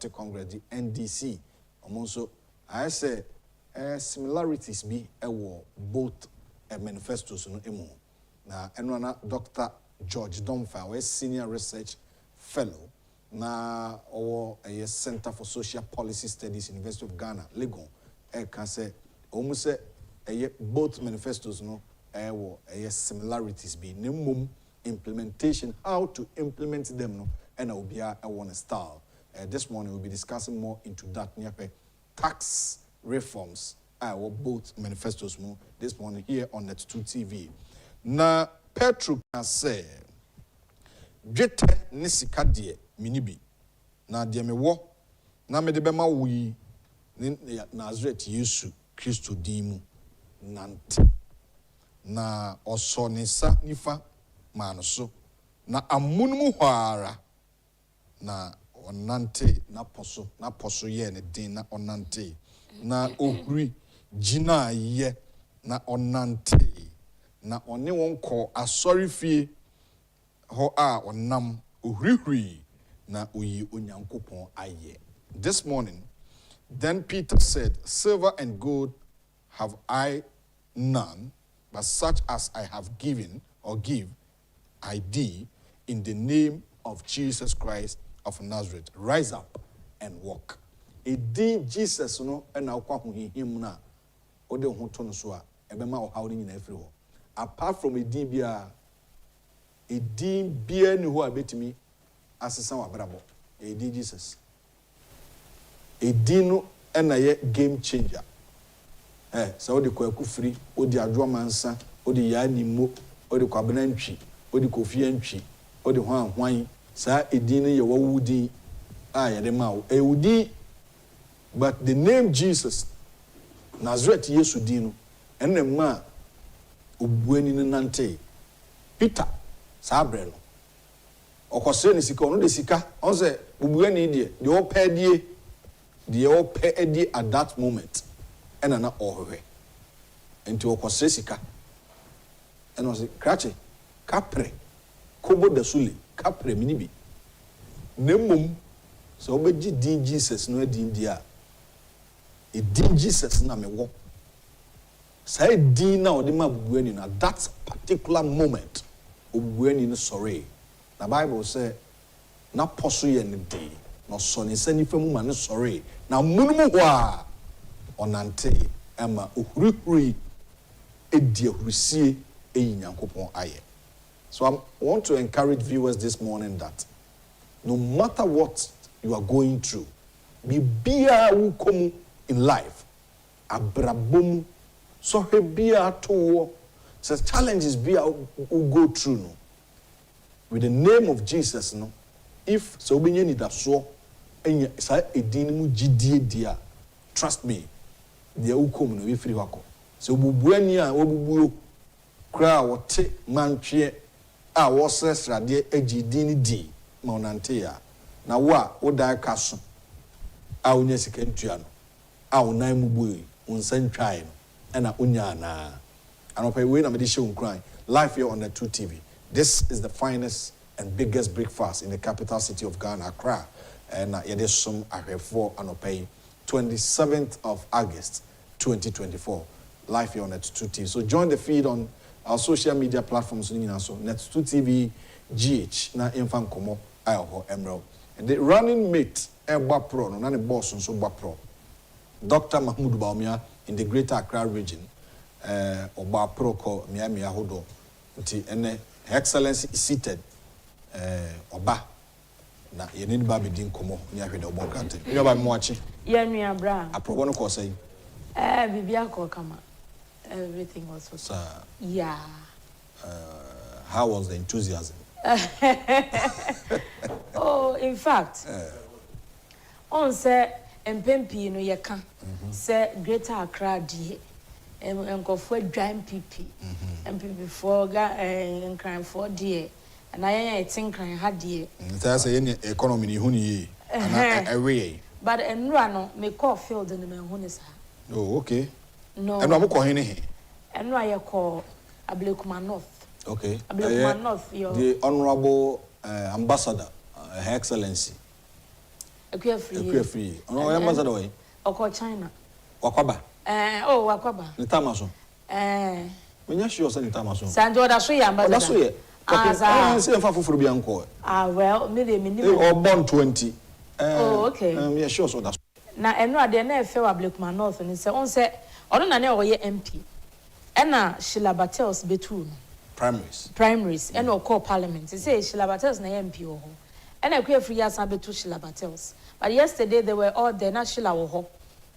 Democratic Congress, the NDC. Also, I say similarities be both manifestos no emo. Na enwana Dr. George Domfa, we senior research fellow na a Center for Social Policy Studies, University of Ghana, Legon. Can say almost both manifestos no similarities be minimum implementation, how to implement them no, and I will be a style. This morning we'll be discussing more into that tax reforms. Both manifestos more this morning here on Net2 TV. Na Petro can say Jete nisika die minibi na die me wo na me de bema wi Nazareth Yesu Kristo dimu nante na osonisa nifa manoso na amunmu hwara na onante na poso ye ne din na onante na ohuri jina ye na onante na one wonko asori fie ho a onam ohurihuri na oyi onyankopon aye. This morning, then Peter said, silver and gold have I none, but such as I have given or give, I thee in the name of Jesus Christ of Nazareth. Rise up and walk. A day Jesus no and now him na ode ho to no so a ebema o hawre nyina afiri ho. Apart from a day bia ni ho abetimi asesa wa brabo. A day Jesus. A day no and a game changer. So the kwaku free, o di adwo mansa, o di ya ni mo, o di kwabena ntwi, o di kofi antwi, o di hwan sa edin ye wawudi ye de ma ewudi. But the name Jesus Nazareth Yesu dinu enne ma obuani nante Peter sabre no okose ni sika ono de sika on say obuani de o pɛ die at that moment ena na ohwe enti okose sika ena say krache kapre kobo da sule kapre minibi nemum so obeji din Jesus no din dia e din Jesus na me wo say din na odi ma bubuani na that particular moment obuani no sorry na Bible say na poso ye ne din no so ne sani famu ma ne sorry na munum ho a onante ema ohurihuri edi ahurusie eyi nyankopon aye. So I want to encourage viewers this morning that no matter what you are going through, be bia wukomu in life, abrabom, so he bia to says challenges bia who go through no. With the name of Jesus no, if so benye ni da so enye sa edin mu gidie dia, trust me, dia wukomu no we free wako. So bubuani a obubuo kra wote mantwe a wosresra de agidin di ma onante ya na wo a wodan kaso a onya sika ntua no a onan mu boi unsantwae no na onya na anopa we na me de show nkran live here on the 2 TV. This is the finest and biggest breakfast in the capital city of Ghana, Accra, and yede som ahwefo anopa 27th of August 2024 live here on the 2 TV. So join the feed on our social media platforms, so Net2 TV, GH, na infan komo ayo Emerald. And the running mate, Eba Pro, no nani boss on so Pro, Dr. Mahmoud Baumia in the Greater Accra region, Oba Pro ko Miami Ahodo, and Her Excellency is seated, Oba. Na yenini ba bedin komo nya hwede obo kante. You ba moachi. Ya nua bra. Aprobo no ko say. Bibia ko kama. Everything was so. Yeah. How was the enthusiasm? Oh, in fact, on say MPP no yeka say Greater Accra die enkofo dwan PP MPP for crime for die and I think crime had die. That's any economy ni hu ni and away. But enra no me call field in me hu ni sa. Oh, okay. No. And I'm calling it. And I call Agyapong North. Okay. Agyapong North. The Honorable Ambassador, Her Excellency. Ekuya free. Ekuya free. Ono ya maza do yi. Oko China. Wakwaba. Wakwaba. Ni tamaso. Menya sure say ni tamaso. Sanjo da so ya ambassador. Da so ye. Say fa fufuru bi anko. Well, me dey me or born 20. Okay. Yeah, sure so that's. Na eno ade na efe wa Blakman North ni se on se ono na ne oye MP. Ena Sheila Battles betu no. Primaries. Ena call parliament. Say Sheila Battles na MP ho. Ena Ekuya free asa betu Sheila Battles. But yesterday they were all there na Sheila wo ho.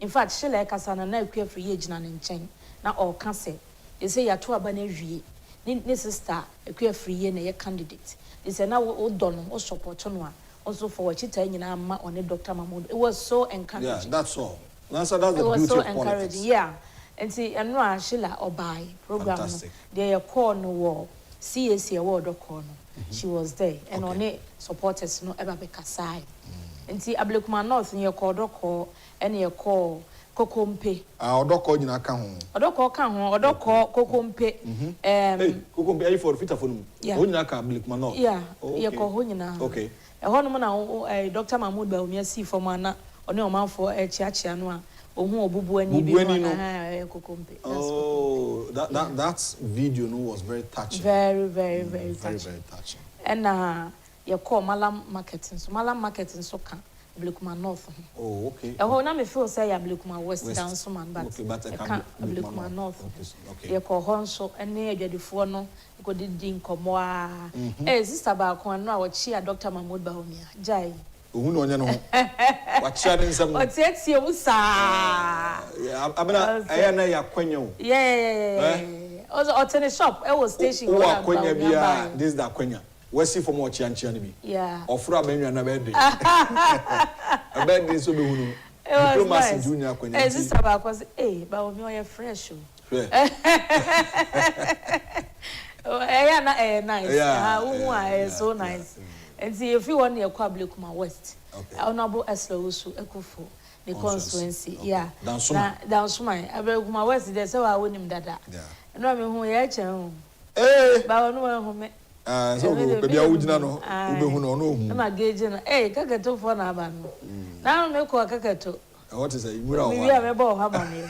In fact, Sheila kasa na Ekuya free ye gina ne nchen. Na all kan say they say ya to aba na wie. Ni sister Ekuya free ye na ye candidate. They say na wo don no support no a also for Chita nyina ma on Dr. Mahmoud. It was so encouraging. Yeah, that's all. That's the beauty of politics. It was so encouraging. Yeah. And see, and no Sheila Obai program. Fantastic. They call no war. CAC award or corner. She was there. And on it supporters no ever be kasai. And see Blakman North in your call and your call Kokompe. Odoko nyina ka ho. Odoko ka ho, Odoko Kokompe. Hey, Kokompe are for fit for no. Ho nyina ka Blakman North. Yeah. Ye ko ho nyina. Okay. E ho no na Dr. Mahmoud ba omi asi for mana one omanfo chiachia no a ohun obubu ani bi no Kokompe. Oh, that video no was very touching. Very touching. Very touching. And you call Malam marketing. So Malam marketing so can Blakman North. Oh, okay. E ho na me feel say ya Blakman West down so man but okay, but I can't Blakman North. Okay. You call Honso ene adwadifo no go di nkomo a. Sister ba ko no a wo chia Dr. Mahmoud Bahomia. Jai. Ohun onye no ho. Wa chia ne nsam. O tietie wo sa. Abena aya na ya kwanya wo. Yeah. Also alternate shop e was station go na kwanya bia this is the kwanya. We see for more chianchia ni bi. Yeah. Ofura benwa na be dey. Abedi so be hunu. Diplomacy junior kwanya. Sister ba ko say Bahomi oye fresh o. Nice. So nice. And see if you want near Blakman West. Honorable Eslo Usu Ekufo, the constituency. Yeah. Down Sumai. Blakman West, there's so I win him dada. Yeah. And I mean who ya chen. Ba no home. So baby awudina no ube hu no hu. Na gauge na kakato for na aba no. Na me ko kakato. What is it? Imura wa. We are me ha mane.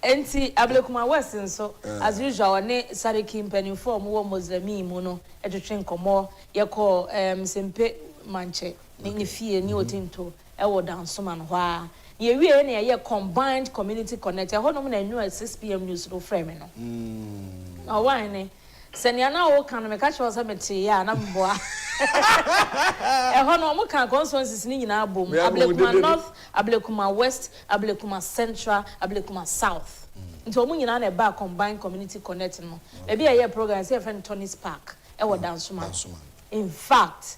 Enti Blakman West nso as usual ne Sariki mpanimfo mo Muslimi mu no etwetwe nkomo ye ko sempe manche ni fie ni otinto e wo dansoma no ho a ye wie ne ye combined community connect e ho no na anu 6 pm news no frame no why ne senia na wo kan me ka che wo meti ya na mboa e ho no mo kan constituencies ni nyina bom Blakman North Blakman West Blakman Central Blakman South nti omo nyina na ba combined community connect no e bia ye program say friend Tony's Park e wo dansoma in fact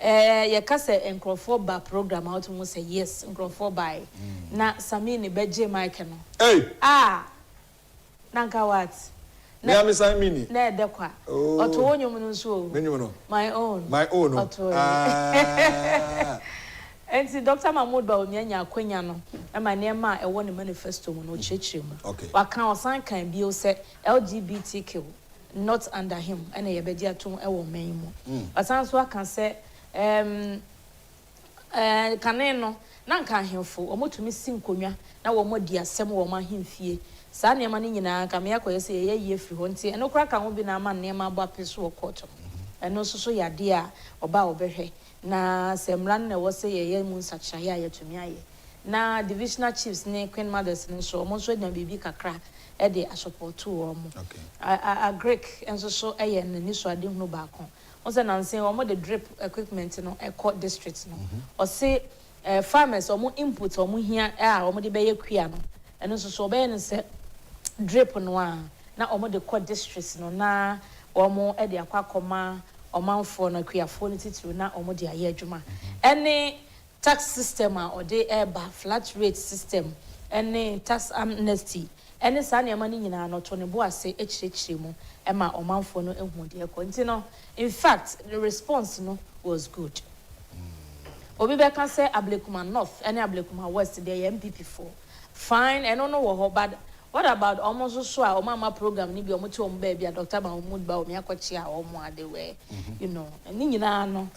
ye ka say enkrofo ba program out mo say yes enkrofo by na Samini beje mic no nanka what na me Samini na edekwa oto wonyum no nso no my own oto Enti Dr. Mahmoud Bahomia nya akwanya no ma nema e wo ne manifesto mu no chechire mu waka osan kan bio se LGBTQ not under him ene ye bedi atom e wo man mu osan so aka se kanen no na nka ahemfo omotumi sinkonwa na wo modi asem wo mahemfie saa nema ne nyina ka me yakoye se ye ye firi ho nti eno kra ka ho bi na ama nema abo apeso wo court eno so yade a oba obehwe na semran na wo se ye mu nsachaya ya tumi aye na divisional chiefs ne Queen Mothers ne so mo so nya bibi kakra e de support wo mo a Greek enso so eye ne ni so ade hunu ba kon o se na nsen wo mo de drip equipment no e court district no o se farmers o mo input o mo hia o mo de be ye kua no eno so be ne se drip no a na o mo de court districts no na o mo e de akwakoma omanfo na kuafo ne titiri na omo de aye adwuma ene tax system a ode eba flat rate system ene tax amnesty ene sa na emani nyina no to ne bo ase echichire mu ema omanfo no ehu de ekọ nti no in fact the response no was good obi be kan say Blakman North ene Blakman West de MPP for fine eno no wo ho bad What about almost so our mama program ni bi omo ti omo baby Dr. Mahmoud ba omo akochi a omo ade we you know ni nyina no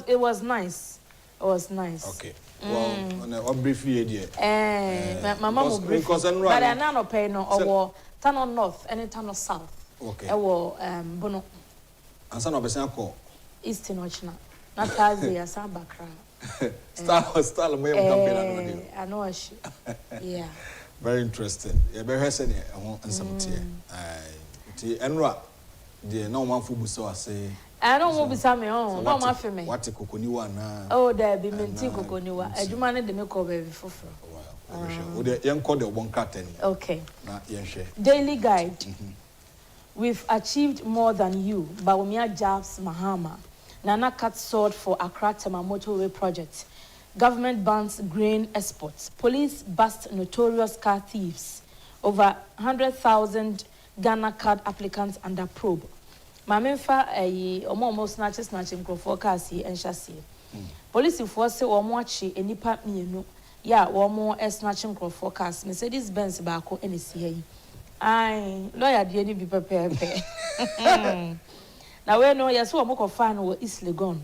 it was nice. It was nice. Okay. Well, on a brief year mama mo brief. But I no pay no owo Tano North and Tano South. Okay. Ewo bono. Ansa no besan ko East Nochna. Na Thursday asa bakra. Style mo yam campaign I know she. Yeah. Very interesting. Yeah, be hwese ne ho nsam tie. Ti enra de na o man fu buso ase. I don't want to be me on. No ma fe me. What kokoniwa na. Oh, there be menti kokoniwa. Adwuma ne de me ko baby foforo. Wow. We yen call the one carton. Okay. Na yen share. Daily guide. We've achieved more than you. Bawumia Jabs Mahama. Nana cut sword for Accra Tema motorway project. Government bans grain exports. Police bust notorious car thieves. Over 100,000 Ghana card applicants under probe. Mamenfa omo snatching crofo cars here and chassis. Police force omo achi enipa mienu. Ya omo snatching crofo cars. Mercedes Benz baako enesi yi. Ai lawyer de ni bi pepepe. Na we no yeso omo ko fan wo East Legon.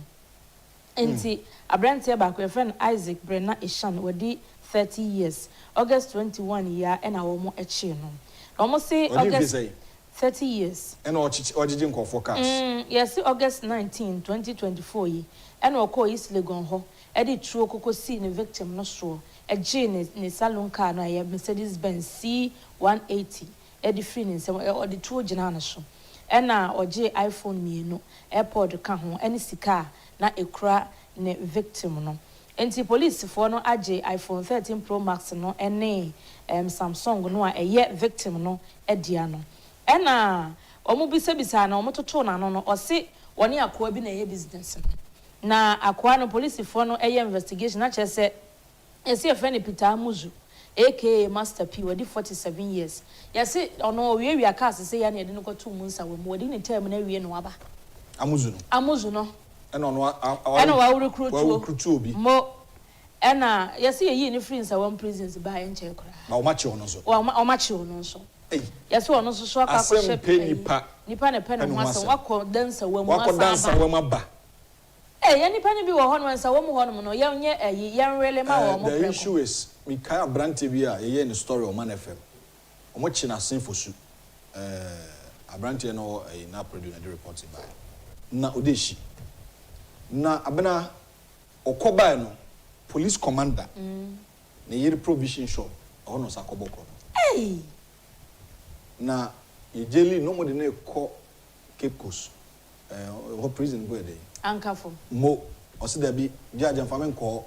Enti abrante baako friend Isaac Brenna Ishan wadi 30 years. August 21 year and omo echi no. Omo say August 30 years. And Ojijin ko forecast. Yes, August 19, 2024 yi. And oko East Legon ho. Edi true koko see the victim no so. A Jane ne salon car na ye Mercedes Benz C180. Edi free ni se o di true gina na so. Ena oje iPhone mienu. AirPod ka ho eni sika na ekura ne victim no. Enti police for no aje iPhone 13 Pro Max no ene Samsung no a eye victim no edia no. Ena omo bisa na omo toto na no ose woni akoa bi na ye business no na akoa no police for no eye investigation na chese ese e friend Peter Amuzu aka Master P wadi 47 years yase ono wi aka se ya na ye de no koto mu nsa wemu wadi ni term na wie no aba Amuzu no ena ono ena wa recruit obi mo ena yase ye ni free nsa one prisons ba ye nche kora na o machi ono so o machi ono so yes ono so so akwa nipa ne pe ne ho asem wakọ dansa wamu asa wakọ dansa wamu aba ya nipa ne bi wo hono nsa wamu hono no ye nye ayi ye nrele ma wo mo preko the issue is we kai abrante bi a ye ni story o man FM o mo chi na senfo su abrante no na produce na report by na odeshi na abena okoba no police commander na yiri provision shop hono sa koboko na ijeli no mo de na ko Cape Coast ho prison go dey ankafo mo o se da bi jaja fame ko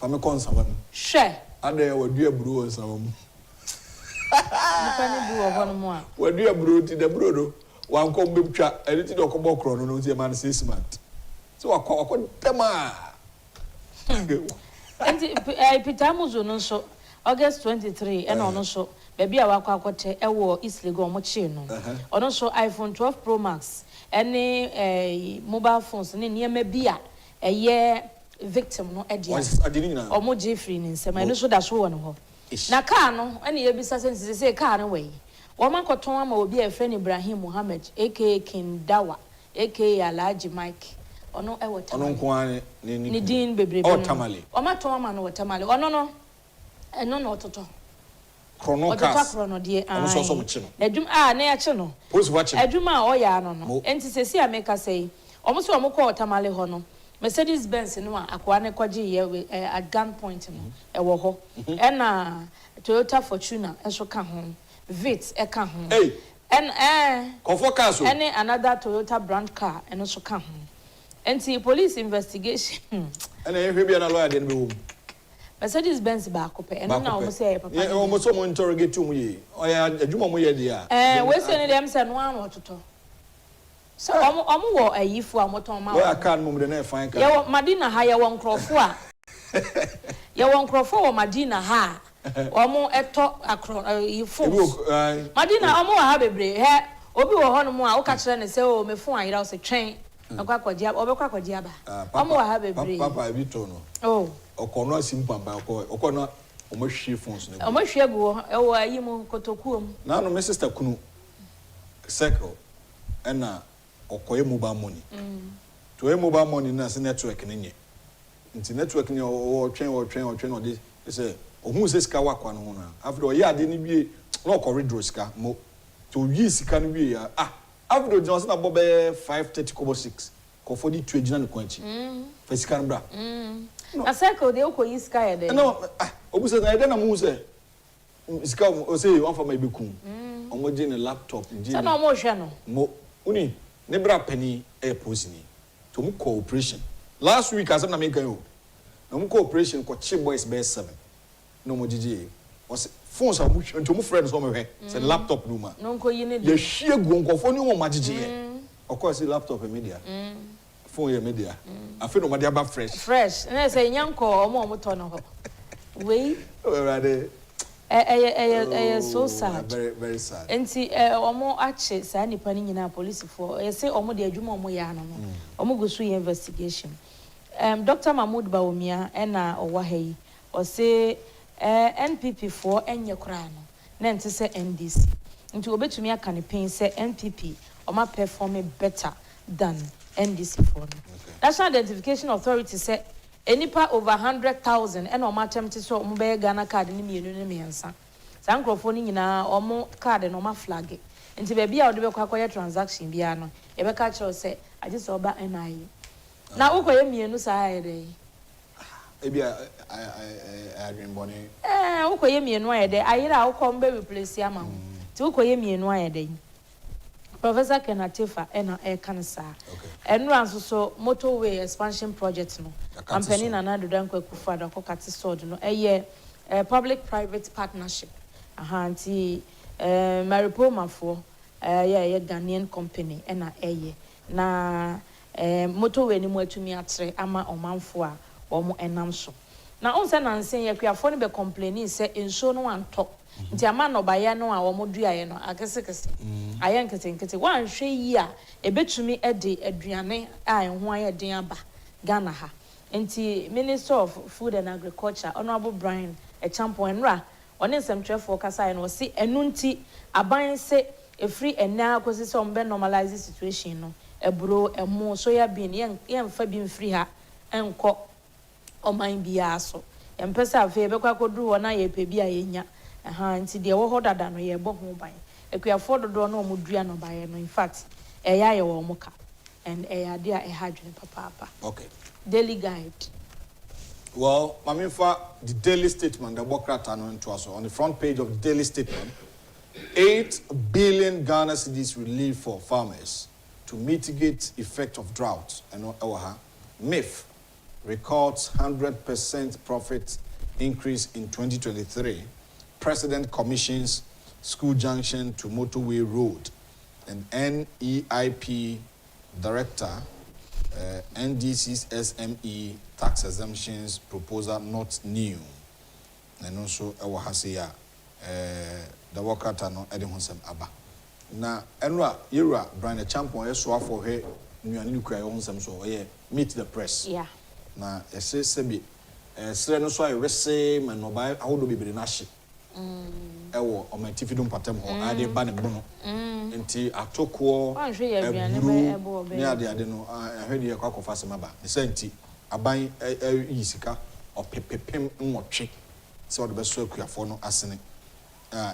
nsawam hwe ade wadu aburo nsawam nipa ne bi wo hono mo a wadu aburo ti da buro do wan ko mbetwa eni ti do ko bokro no no ti man 6 months so wakọ tema enti Peter Amuzu no so August 23 and ono so baby a wakọ akote ewo East Legon mo chi no ono so iPhone 12 Pro Max any mobile phones ne niema bi a eye victim no edia omo je free ni nsema eno so da so won ho na car no ene ye bisa sense say car no we wo man koton ama obi a friend Ibrahim Muhammad aka Kindawa aka Alhaji Mike ono ewo tamale ono nko an ni din bebrebe o tamale o ma ton ama no tamale ono no eno no ototo chrono cars chrono de ono so so mo chi no adwum na ya chi no police watch adwuma a o ya no enti sesi ameka sei omo so omo ko tamale ho no Mercedes Benz no akwa ne kwaje ye at gun point no ewo ho na Toyota Fortuner eso ka ho Vitz e ka ho comfort car so any another Toyota brand car eno so ka ho enti police investigation ena ye hwe bia na lawyer de no be wo Mercedes Benz ba ko pe eno na omo say papa ye omo so mo interrogate mu ye oya adwuma mo ye dia we say ne dem say no an ototo so omo wo ayifu amoton ma lawyer card mo de na fine card ye wo Madina ha ye wo nkrofo a ye wo nkrofo wo Madina ha omo eto akro yifu Madina omo ha bebre he obi wo hono mu a wo ka kire ne say o mefu ayira wo se twen akwa kwadia obekwa kwadia ba omo ha bebre papa bi to no okono asimpamba okono omo hwe phones no omo hwe go e wo ayi mu kotokuom na no my sister kunu circle na okoye mobile money to mobile money na se network ne nye nti network ne o twen o de say ohun se sika wakwa no ho na after o ye ade ne wie na o corridor sika mo to yi sika no wie ya after Johnson na bobe 530 kobo 6 ko for the 2 gina ne kwanchi fa sika no bra na circle de ko yi sika ye de no obu se na ye de na mu se sika o say one for my bekum omo je ne laptop je na omo hwe no mo uni ne bra pani airport ni to mu cooperation last week asem na me kan yo na mu cooperation ko chi boys be 7 no mo gigi was phones are much to mu friends so me hwe say laptop no ma no ko yi ne ye hwie gu nkofo ni wo ma gigi ye of course laptop e media phone e media afi no ma dia ba fresh na say nyanko omo to no ho we already so sad. Very, very sad. Enti omo ache sa nipa ni nyina police for say omo de adwuma omo ya no omo go through investigation. Dr. Mahmoud Bawumia na owa hayi o say NPP for enye kra no na enti say NDC. Nti obetumi aka ne pain say NPP oma perform better than NDC for no. Okay. National Identification Authority say enipa over 100,000 and o attempt so omo be Ghana card ni mienu ni miensa san crofo ni nyina omo card no ma flag enti be bia o de be kwa akoye transaction bia no e be ka kire say age so ba NIA na ukoye mienu sa ayede e bia I dream boni ukoye mienu ayede ayira uko mbe replace ama ti ukoye mienu ayede Professor Kenatifa ena kansa enu anso motorway expansion project no company na na dodan akufo-addo akokati sword no public private partnership ahanti Maripo Mafo Ghanaian company ena na motorway ni mo atumi atre ama omanfo a omo enam so na onse na nsen yakuafo no be complaining say enso no anto nti ama no baye no a omo duaye no akesekese ayen ketenkete wan hwe yi a ebetumi ede aduane a enho aye den aba Ghana ha nti Minister of Food and Agriculture Honorable Brian Agyapong enra one nsɛmtwerɛfoɔ kasa no si enu nti aban se efri enna akosi se ombe normalize situation no eburo emo soya bean yen fa bi mfiri ha enko oman bia so empesa afi be kwa koduru wona ye pe bia yenya nti de wo hodada no ye bo ho ban ekuafo dodo no omudua no bae no in fact eya ye wo muka and eya dia e hadwene papa okay daily guide. Well, Mamifa, the daily statement, the Bokrata no also on the front page of the daily statement, 8 billion Ghana cedis relief for farmers to mitigate effect of drought. And MIF records 100% profit increase in 2023. President commissions School Junction to Motorway Road. And NEIP Director, NDC's SME tax exemptions proposal not new. And also, the worker no Edihonsem Abba. Na Enra, Yura, Brian Agyapong, so for her, new cry on some so, meet the press. Yeah. Na, say, Sebi, Sereno so I resame and no buy, how do we be nashi? Ewo, or my tifidum patem, or I did ban a bono. Nti atoko eburu ne ade no ahwede ye kwakọ fasemaba ne senti aban yisika opepepem nwotwe se ode beso akuafo no asene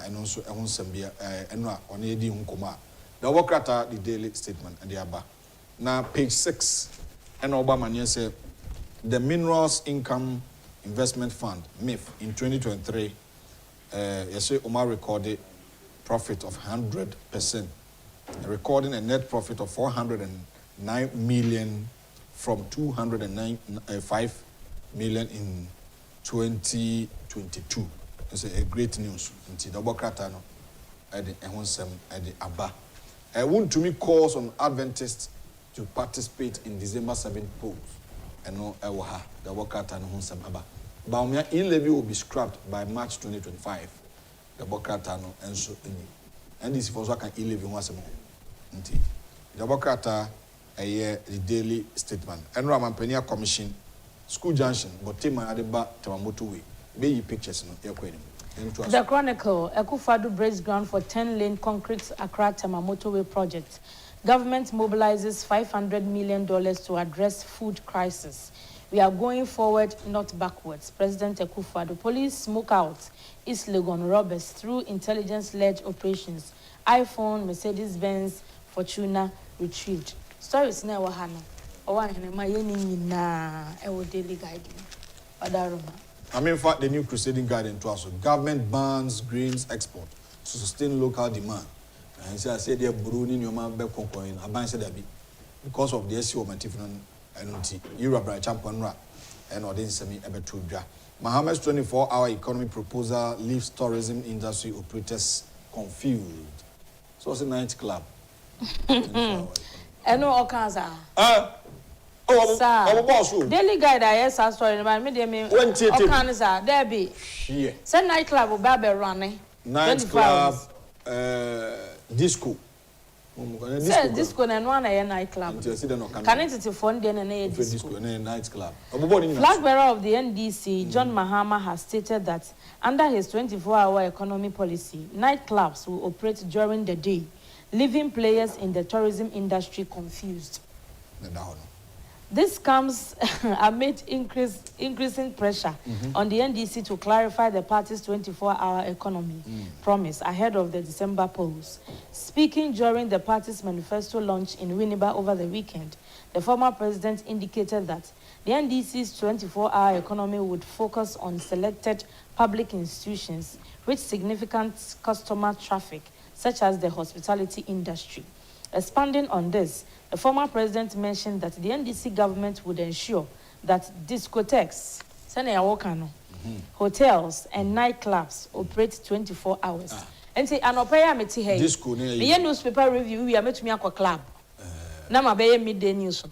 eno nso ehun nsambia eno a one edi hunkomo a the Wokrata the daily statement and the aba na page 6 eno oba manye say the Minerals Income Investment Fund MIF in 2023 yesi Omar recorded profit of 100%, recording a net profit of 409 million from 205 million in 2022. It's a great news. Nti the Wokrata no edi ehonsem edi aba. Want to me calls on Adventists to participate in December 7th polls. And no ewaha the Wokrata no honsem aba. Baumia e-levy will be scrapped by March 2025. The Wokrata no enso any. And this for so can e-levy once more. Nti the Wokrata the daily statement. And Ramampenia Commission, School Junction, but Tema Adeba Motorway. be pictures no The Chronicle, Akufo-addo breaks ground for 10-lane concrete Accra-Tema motorway project. Government mobilizes $500 million to address food crisis. We are going forward, not backwards. President Akufo-addo. Police smoke out East Legon robbers through intelligence-led operations. iPhone, Mercedes-Benz, Fortuna retrieved. Stories na wahano. Owa henema yeni na ewo daily guiding. Odaroma. I mean, in fact, the new crusading guidance to us. Government bans grains export to sustain local demand. And so I said, they're Burundi, your man, back conquering. I ban said that because of the SEO Matifan and Europe, champion, and or semi ebetuja. Mohammed's 24-hour economy proposal leaves tourism industry operators confused. So it's a night club. And no Okaza. Oh, daily guide, yes, I saw in my media. Okaza, there be. Yeah. Send nightclub or Baby running. Nightclub, disco. Say disco and one a nightclub. Can it phone then a disco nightclub? Flag bearer of the NDC, John Mahama, has stated that under his 24-hour economy policy, nightclubs will operate during the day, leaving players in the tourism industry confused. This comes amid increasing pressure on the NDC to clarify the party's 24-hour economy promise ahead of the December polls. Speaking during the party's manifesto launch in Winneba over the weekend, the former president indicated that the NDC's 24-hour economy would focus on selected public institutions with significant customer traffic, such as the hospitality industry. Expanding on this, the former president mentioned that the NDC government would ensure that discotheques, hotels, and nightclubs operate 24 hours. And say, an opera meti hey. Disco, the newspaper review, we are met me a club. Nama be midday news.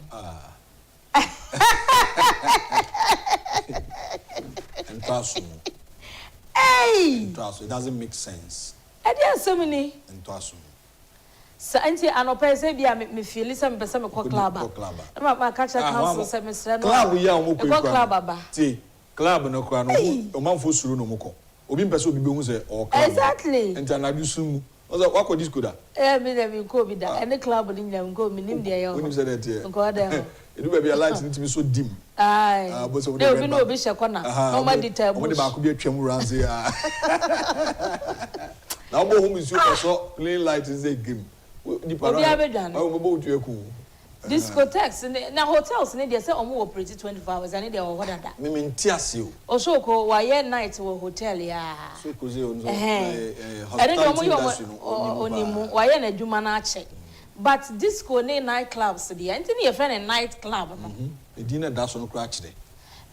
And Tasu. Hey! It doesn't make sense. I did so many. And Tasu. So, auntie, an opera say, be a me feel listen, but some club. My catcher council said, Mr. Club, we are club. See, club no crown, a man for Suru no moko. Obin person be say or exactly. And I do soon. What could this go da? Me dem go be that. Any club in them go me nim there. When you said that here. Go there. It will be a light need to be so dim. Aye. But so there will be no be shakona. No more detail. What about could be a chemu rounds here? Now go home is you so plain light is a game. Discotheques, now hotels, they say operate 24 hours, and they are what that. Me mean tiasio. Also, why night or hotel, yeah. So, cause you I don't know why a Jumanache. But disco nightclubs, the Anthony a friend nightclub. A dinner that's on crack today.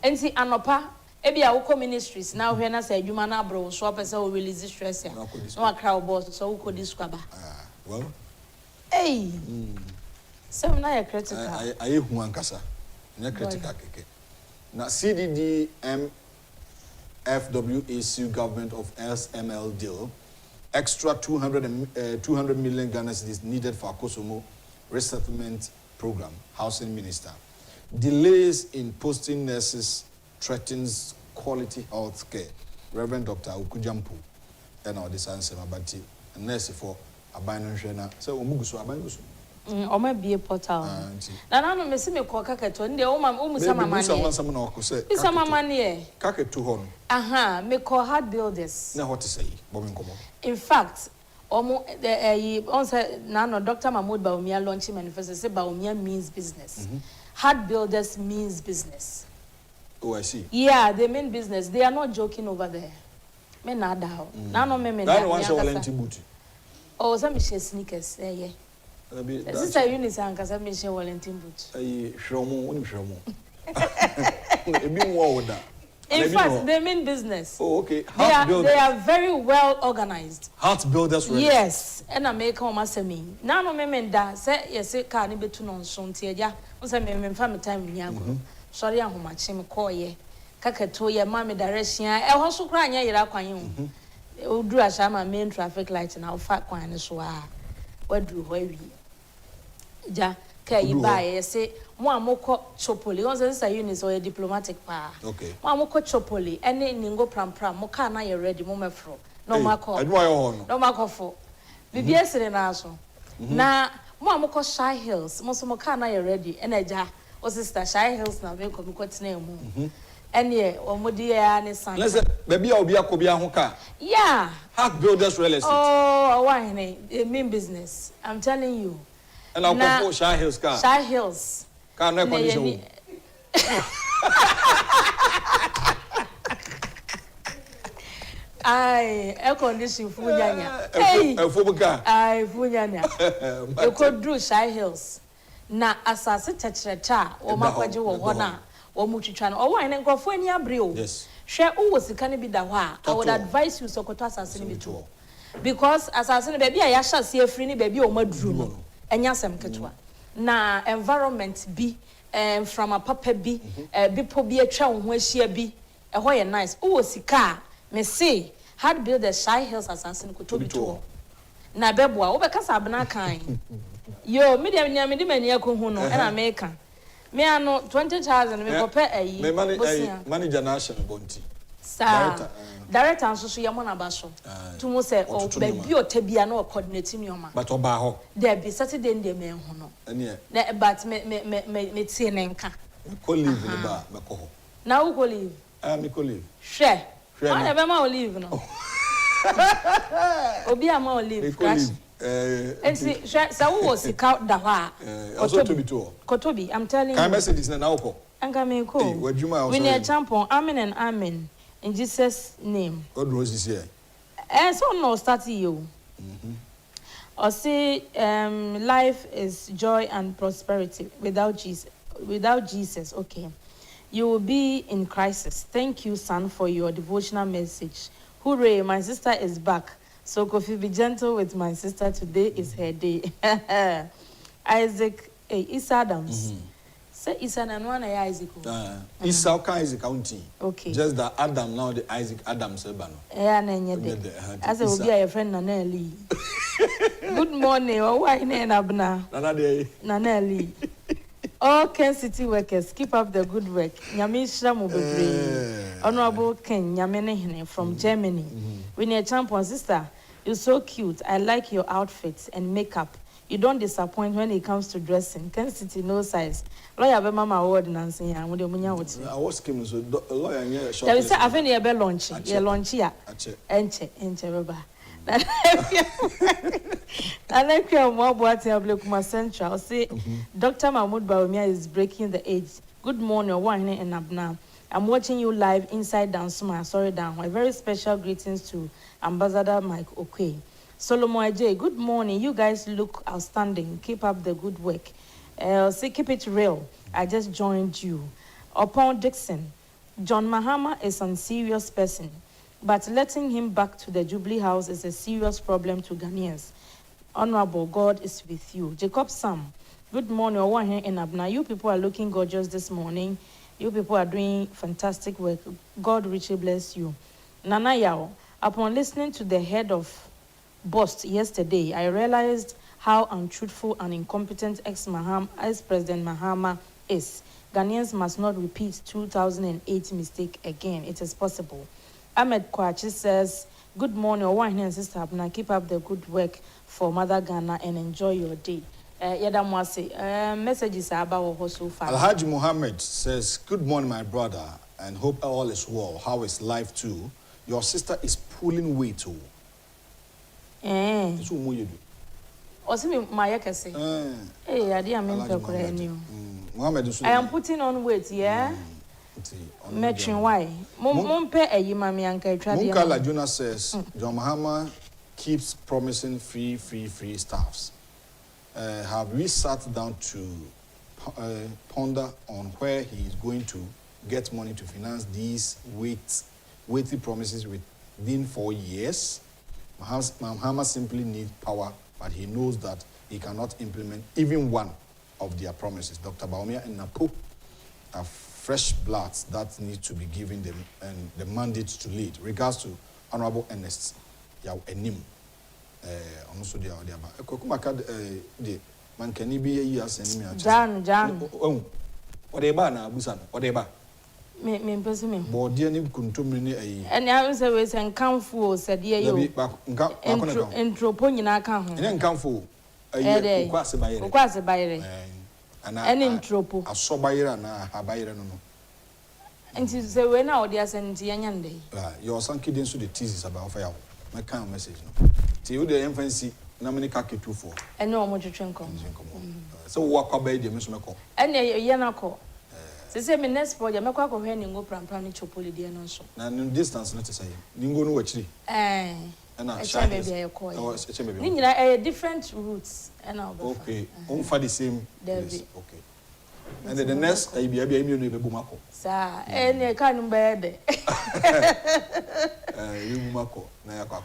And see, Anopa, Ebi Awoko Ministries, now when I say Jumana bro, swap as I release stress. No crowd boss, so who could describe. Well, hey, some na critical. I who ankasa, na critical keke. Na CDD FWAC government of SML deal, extra 200 million Ghana cedis needed for Kosovo resettlement program. Housing Minister. Delays in posting nurses threatens quality health care. Reverend Dr. Ukujampu, and all this answer about a nurse for a binary. So, Umugusu, Abangusu. Or maybe a portal. Now, no, Miss Mikoka, and the woman, some money. It's some money. Kake to home. Aha, me call hard builders. Now, what to say? In fact, almost the Nano Dr. Mahmoud Baumia launching manifesto say Baumia means business. Hard builders means business. Oh, I see. Yeah, they mean business. They are not joking over there. Me nada how. Nano me me. That one shall lend booty. Oh, some sneakers. Yeah. This is a Eunice and Casamation Wellington boots. In fact, they mean business. Oh, okay. They are very well organized. Heart builders, right? Yes. And I make home as a mean. Now, no, me da say, yes, it can't be too non son tia. Was I mean, family time in Yago. Sorry, I'm much him call ye. Kakato, your mammy direction. I also cry, you're out on you. Oduro a shama main traffic light and I'll fat quine as well. What do we? Ja, can you buy? Say, mo amoko chopoli on say units or a diplomatic pa okay mo amoko chopoli ene ningo pram mo ka na ye ready mo mefro no mako adwa yo ho no makofo bibia sire na so na mo amoko Shy Hills mo so mo ka na ye ready ene agya o sister Shy Hills na me ko mi kwetena mu ene o mo di ya ne san let's say baby obi akobia ho ka yeah Hack Builders Real Estate oh why ne mean business I'm telling you and I'll go for Shy Hills car Shy Hills car no condition ai air condition funyanya hey efubuka ai funyanya e ko dru Shy Hills na asase tetreta o makwaje wo ho na o mutwitwa na o wan ne nkofo ani abre o yes hwe wo sika ne bi da ho a I would advise you sokoto asase ne bi to because asase ne baby a ya hya se afri ne baby o maduru no enya sem ketwa na environment bi from a papa bi bipo bi atwa wo ho ahia bi ho ye nice wo sika me say hard build the Shy Hills assassin ko to bi to na beboa wo be kasa abna kan yo me de mani akohu no na me ka me ano 20,000 me ko pe ayi manager national bonti director nso ye mo na ba so tumo say o baby o tabia na o coordinate ni oma but oba ho there be Saturday ndem me hu no na but me tie ne nka ko leave ni ba me ko ho na wo ko leave me ko leave hwe na be ma o leave no obi ama o leave crash enti sa wo sika da ho a also to be to kotobi I'm telling you can messages na wo ko anka me ko we need champion amen and amen in Jesus name Oduro is here so no start you or say life is joy and prosperity without Jesus okay you will be in crisis. Thank you, son, for your devotional message. Hooray, my sister is back. So, Kofi, be gentle with my sister. Today is her day. Isaac, Isa Adams. Say Isa and one Isaac. Isa Isaac County. Okay. Just that Adam now the Isaac Adams. Yeah, as a will be a friend, Nanelli. Good morning. Oh, why Nana? Nanelli. All Kencity workers, keep up the good work. Nyamisha Mubebre, Honorable Ken Nyamenehne from Germany. We need a champion sister. You're so cute. I like your outfits and makeup. You don't disappoint when it comes to dressing. Kencity no size. Lawyer be mama award Nancy and with the munya wuti. I was scheming so lawyer here short. There is a avenue be launch. Ye launch ya. Enche baba. I like your more Blakuma Central. Say Dr. Mahmoud Bawumia is breaking the age. Good morning, one and Abna. I'm watching you live inside down Suma. Sorry down. A very special greetings to Ambassador Mike Okwe. Solomon Ajay, good morning. You guys look outstanding. Keep up the good work. Say keep it real. I just joined you. Upon Dixon, John Mahama is a serious person. But letting him back to the Jubilee House is a serious problem to Ghanaians. Honorable, God is with you. Jacob Sam, good morning. Owa here in Abna. You people are looking gorgeous this morning. You people are doing fantastic work. God richly bless you. Nana Yao, upon listening to the head of Bost yesterday, I realized how untruthful and incompetent ex-President Mahama is. Ghanaians must not repeat 2008 mistake again. It is possible. Ahmed Kwachi says, good morning, Owa and sister Abna. Keep up the good work for Mother Ghana and enjoy your day. Messages are about so far. Alhaji Muhammad says, good morning, my brother, and hope all is well. How is life too? Your sister is pulling weight too. That's what you do. Also, my say, hey, I am putting on weight, yeah? Matching why? Mumpe a yimami anka tradi. Munkala Juna says John Mahama keeps promising free staffs. Have we sat down to ponder on where he is going to get money to finance these weighty promises within 4 years? Mahama simply needs power, but he knows that he cannot implement even one of their promises. Dr. Bawumia and Napo are fresh bloods that need to be given them and the mandate to lead. Regards to Honorable Ernest Yaw Enim. Also the Kokumaka the man can be a year sending me. Jan. Oh, whatever now, Busan, whatever. Me person me. But dear Nim Kuntumini, And I was always and come for said, yeah, you introponian account. And then come for a year, quasi by and in tropo. I saw by and I buy it. And she said, when now they are sending Yanyande. Your son kid into the teases about fire. My kind of message. See you the infancy, Namini Kaki 24. And no more to drink. So walk away the Miss Mako. And a Yanako. They say, me next for your Mako when you go Prampani Chopoli, dear no so. And distance, not to say, Ningo no actually. And I shall be a call. A different routes and all. Okay, on for the same. Okay. And then the next, I be a Bumako. Sir, and a cannon bed. You Bumako, Nayako.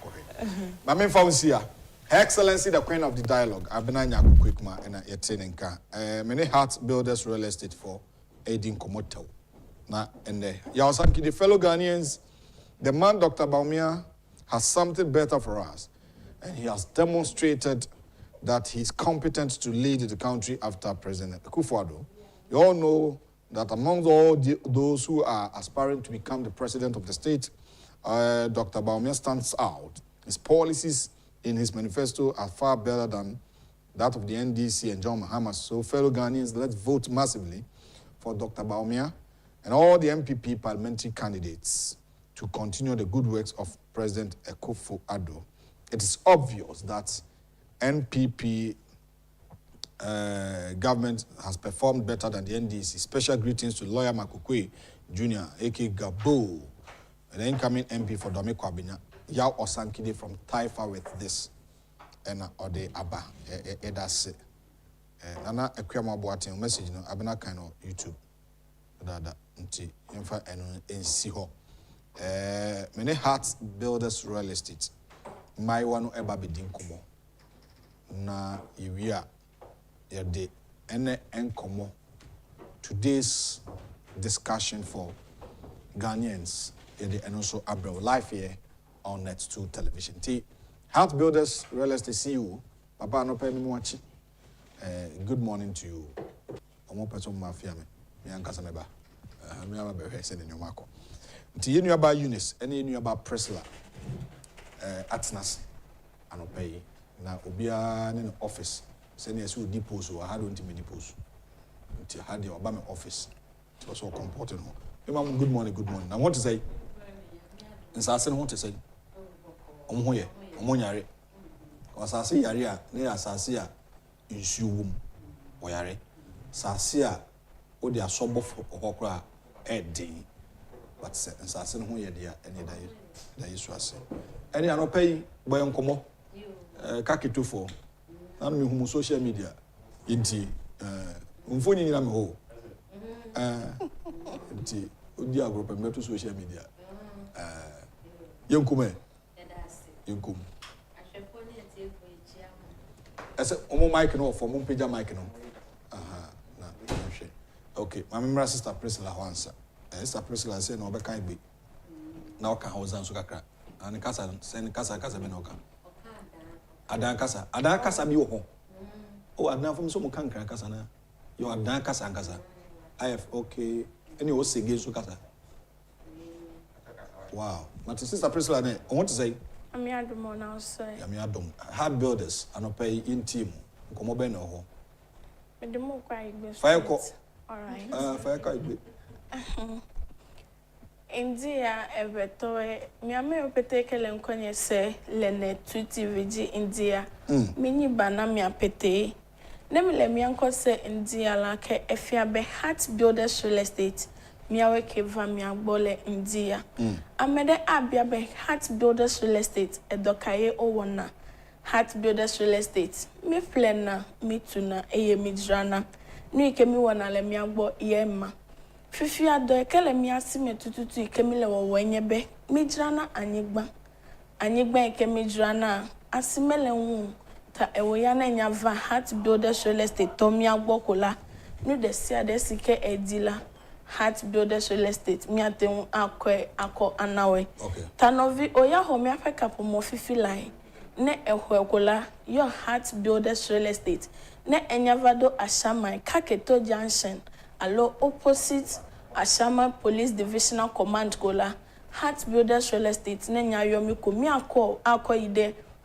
Mamma Fausia, Her Excellency, the Queen of the Dialogue, Abenanya Quickma, and a Yetinenka. Many Hearts Builders Real Estate for aiding Komoto. Na and Yaosanki, the fellow Ghanaians, the man Dr. Baumia has something better for us, and he has demonstrated that he is competent to lead the country after President Akufo-Addo. You all know that among all those who are aspiring to become the president of the state, Dr. Baumia stands out. His policies in his manifesto are far better than that of the NDC and John Mahama. So, fellow Ghanaians, let's vote massively for Dr. Baumia and all the MPP parliamentary candidates to continue the good works of President Akufo-Addo. It is obvious that NPP government has performed better than the NDC. Special greetings to lawyer Makukwe Jr., a.k.a. Gabo, the incoming MP for Dome Kwabena, Yao Osankide from Taifa with this, and Ode Abba, that's it. Nana Ekwama Boating message, no, Abena kind of YouTube. That, in fact, and in Siho. Many Hearts Builders Real Estate. My one ever be dinkomo. Na iwia yade ene enkomo. Today's discussion for Ghanaians yade and also abroad live here on Net2 television. Hearts Builders Real Estate CEO Papa no pay me watch. Good morning to you. Omo person mafia me. Me ankasa meba. Me aba be hwese ne nyomako. Nti yenu aba Eunice ene yenu aba Presla. Atnas anopay na obia ne office send yes we depose or had on me depose until had your obama office it was all comported no good morning I want to say nsase want to say omhoye omonyare wasase yare a na asase a nsuwum oyare sase a odi asobofo okokora edin but nsase no ho ye dia ene da yesu ase any anopay boy nkomo kaketofo na me hu social media inti umfoni nyina me ho inti odi agroup me to social media yenkum yenkum ese omo mic no for mum page mic no na hwe okay my member sister Priscilla Hwansa sister Priscilla say no be kan gbe na o kan hozan so kakra and kasa send kasa be na o kan adan kasa bi wo ho o adan fam so mo kan kran kasa na yo adan kasa if okay any o sege so kasa wow but sister Priscilla ne I want to say I'm Agyapong now say I'm Agyapong Heart Builders anopay in team komo be na ho me dem mo kwa igbe fire ko all right fire ka igbe India evetoe miame opete kele nkonye se lene TV India mini bana mi apete nemile mi anko se India la ke efia be Heart Builders Real Estate miawe ke va mi agbole India amede abia be Heart Builders Real Estate edokaye owona Heart Builders Real Estate mi flena mi tuna eye mi drana nu ike mi wona le mi agbo yema Fifi ado ekele mi asime tututu ikemile wo wenyebe mijrana anyigba ikemijrana asimele wu ta ewoya na nya va Heart Builders Real Estate to mi agbokola nu de sia de sike edila Heart Builders Real Estate mi atenu akọ anawe okay tanovi oya ho mi afeka po mo fifi lai ne ehwekola your heart builders real estate ne enyavado ashama kaketo junction alo opposite ashama police divisional command gola heart builders real estate ne nyayomi ko mi akọ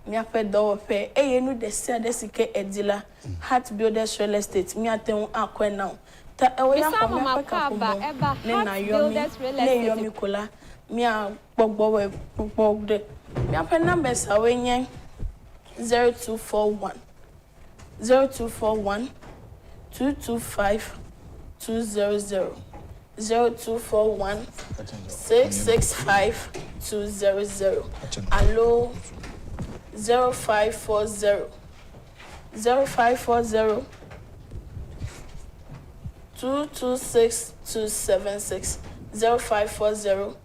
mi apẹ dọwọ pẹ eyenu de sia de sike edila heart builders real estate mi atẹun akọ now ta ewo ya ko mi apẹ ka ne na yomi kola mi a gbogbo we gbogbo de mi apẹ numbers awe yen 0241 225 200 0241 665 200 allo 0540 226 276 0540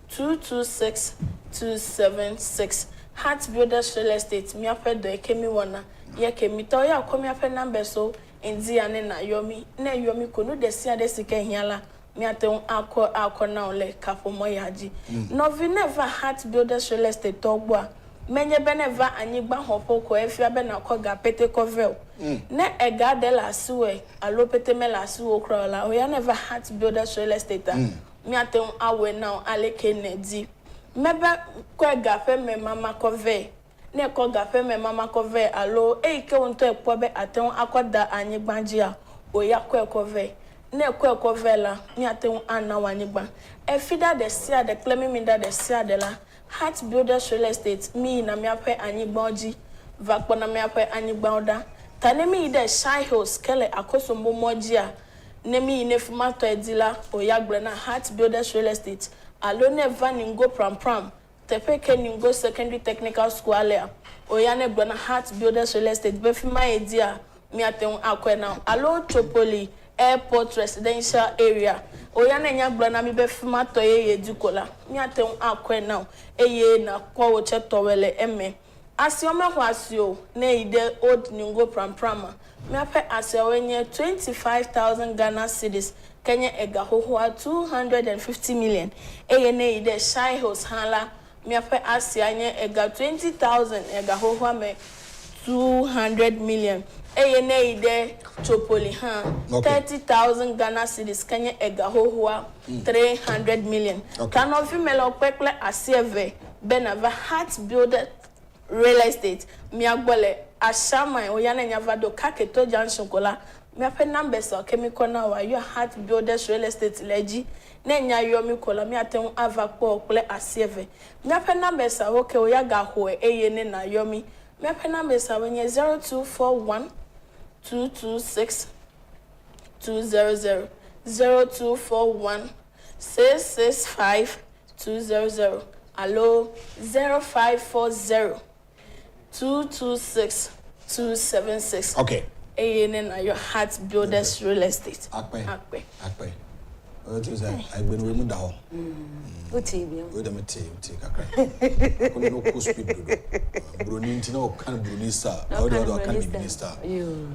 226 276 Heart Builders Real Estate mi apẹ do ekemi wona ye kemi to ya komi apẹ number so indi ane na yomi ko no de sia de sika hiala mi atẹun akọ na ole kapo moyaji novi never Heart Builders Real Estate togbo a menye beneva anyigba hopoko efia be na koga pete covel ne ega de la suwe alo pete me la suwo krola o ya never Heart Builders Real Estate mi atẹun awe now aleke nedi mebe koga pe me mama covel ne koga pe me mama covel alo eike wonto epo be atẹun akoda anyigba jia o ya covel ne covel la mi atẹun ana wanigba efida de sia de claiming me that de sia de la Heart Builders Real Estate mi na mi apẹ anyigbaoji vakpo na mi apẹ anyigbaoda ta ne mi de Shy Hills kele akoso momoji a ne mi ne fuma to edila oyagbre na Heart Builders Real Estate alone vaningo pram tepeke ningo secondary technical school alea oyane gbre na Heart Builders Real Estate be fuma edia mi atẹun akọ na alo Tropoli Airport residential area oyana nya gbana mi be fuma to ye dikola mi atẹun akọ now eye na kwa wo che towele eme asioma ho asio na ide old ningo pram mi apẹ asewenye 25,000 Ghana cedis Kenya ega hoho 250 million eye na ide Shy Hills hala mi apẹ asianye ega 20,000 ega hoho me 200 million eye na ide Tropoli 30,000 Ghana cedis Kenya ega hoho 300 million kano female pekle asieve benava Heart Builder Real Estate mi agbole ashama oyana nyavado kaketo junction kola mi apẹ numbers o chemical na wa your Heart Builders Real Estate leji na nya yomi kola mi atẹun avakpo okle asieve mi apẹ numbers o ke oyaga ho eye ne na yomi mi apẹ numbers o nye 0241 226 200 0241 665 200 allo 0540 226 276 okay na your Heart Builders Real Estate akpe o say I been we mu da ho uti bi o da mete kakra ko no ko speed do broni ntina o kan broni star o da do kan minister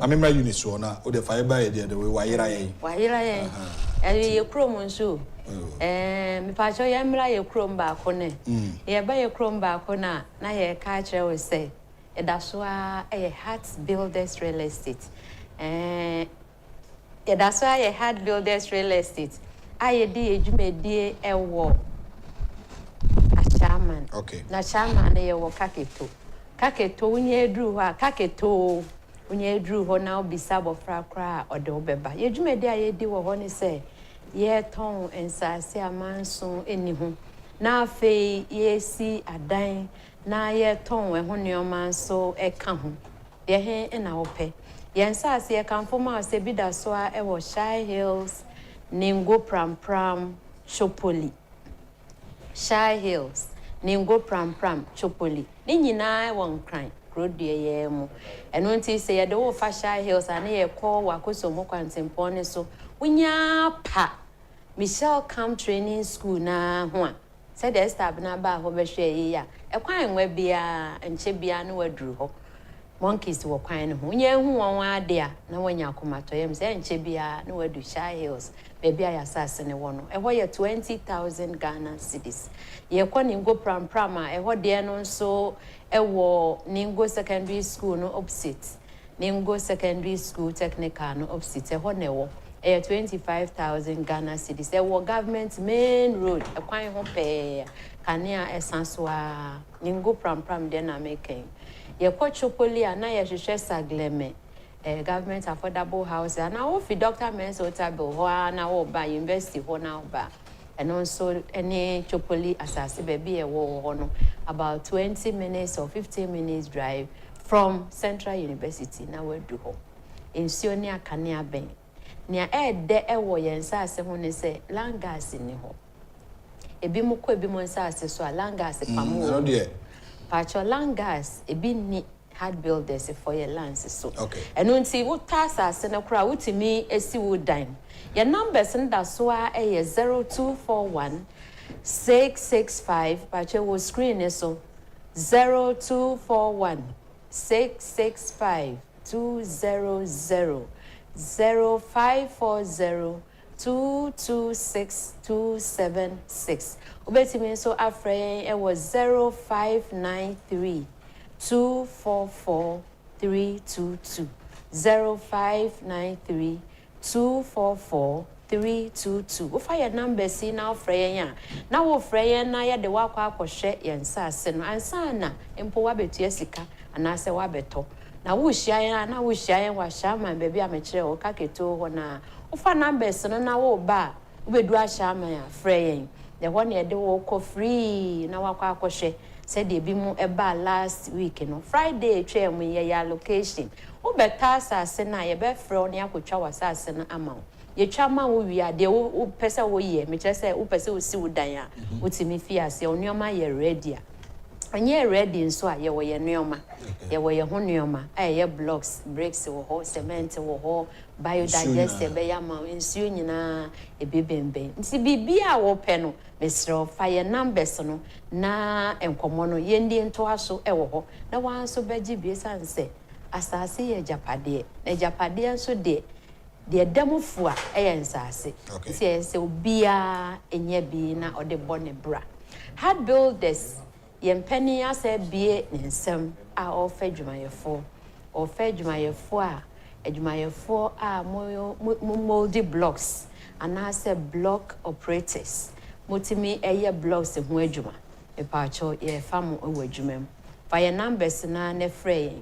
amemra unit so na o da fiber e de we wayira ye ye krom nso me pa cho ye mra ye krom ba ko ne ye ba ye krom ba ko na ye ka kire we say e da so a Heart Builders Real Estate e da so a Heart Builders Real Estate aye di ejumedie ewo achaman okay na chairman ye wo kaketo unye edru ha kaketo unye edru ho na obisa bofra kra ode obeba ye ejumedie aye di wo ho ni se ye ton ensase amanso enihu na afe ye si adan na ye ton we ho neoma nso eka ho ye he na ope ye ensase ye kanfo ma se bida so a ewo Shy Hills Ningo pram Chopoli Shy Hills Ningo pram Chopoli ni nyina won kran rodie ye mu eno nti se ye de wo fa Shy Hills ane ye call wakoso mo kwantempo ne so unya pa Michelle Camp Training School na ho a se de stab na ba ho be hwe ye ya ekwan nwa bia enche bia no waduru ho monkeys wɔ kwan no ho nya hu wɔn ade a na wɔnya akomatɔyem sɛ enche bia na wadu Shy Hills baby a yasase ne wɔ no ɛhɔ yɛ 20,000 Ghana cedis yɛkɔ Ningo Pram a ɛhɔ deɛ no nso ɛwɔ Ningo Secondary School no opposite Ningo Secondary School Technical no opposite ɛhɔ na ɛwɔ 25,000 Ghana cedis ɛwɔ government main road ɛkwan ho pɛɛ kanea ɛsansoa Ningo Pram deɛ na meken yɛkɔ Chopoli a na yɛhwehwɛ Sagleme government affordable house and now fi Dr. Mensota bill ho na wo ba university ho na ba ɛno nso any Chopoli asase baby ɛwɔ ho no about 20 minutes or 15 minutes drive from Central University na wadu ho nsuo ne akane aben nea ɛde ɛwɔ yɛn sase ho ne sɛ langas ni ho ebi mu kɔ ebi mu nsase so a langas pamu no dear pacho langas ebi ni hard builders for your lands so okay and unti wo tasase na kra wutimi esi wo dan your numbers nda so a 0241 665 pacho wo screen so 0241 665 200 0540 226 ubetimi so afre e was 0593 244 322 0593 244 322 wo fire number si na ofre yan na wo ofre yan na ye de wakwa akohwe yen sase no ansa na empo wa betua sika anase wa beto na wo hia yan na wo hia yan wa shaman baby a mekire wo kaketo ho na wo fa numbers no na wo ba wo bedu a shaman ya frɛ yan the one ye de wo ko free na wakwa akohwe said they be mu eba last week no Friday twa mu ye ya location wo beta asase na ye be frɛ oni akotwa wasase na ama ye twa ma wo wi ade wo pese wo ye me kire se wo pese wo si wo dan a wo timi fi ase onioma ye ready a anye ready nso a ye wo ye nuoma ye wo ye ho nuoma a ye blocks bricks wo ho cement wo ho biodigester be ya ma nsuo nyina ebebembe nti bibia wo pɛ no mesrɛ fire numbers no na enkomo no yendi nto aso ɛwɔ hɔ na wanso bɛgye bi sanse asase ye japade na japade nso de demofo a ɛyɛ nsase nti ɛsɛ obia enye bi na ɔde bɔ ne bra hard builders yempani asa bie ne nsɛm a ɔfa dwumayɛfo a adwumayɛfo a moldy blocks anase block operators motimi eye blocks ho adwuma epacho ye fam ewo adwumam fa ye numbers na ne frɛ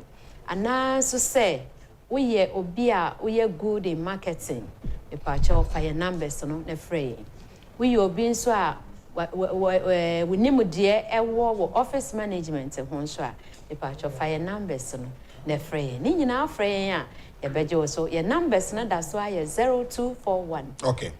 ana so say woyɛ obi a woyɛ good in marketing epacho fa ye numbers no ne frɛ woyɛ obi nso a we nim de wo office management ho nso a epacho fa ye numbers no ne frɛ ni nyina frɛ a ye beje so ye numbers na da so aye 0241 okay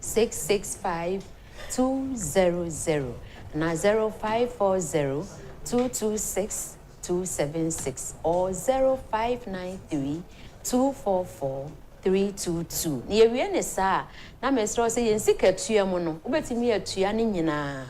665 200 na 0540 226 276 or 0593 244 322 ni ewie ne saa na mesro se yen sikatua mu no ubetimi atua ne nyina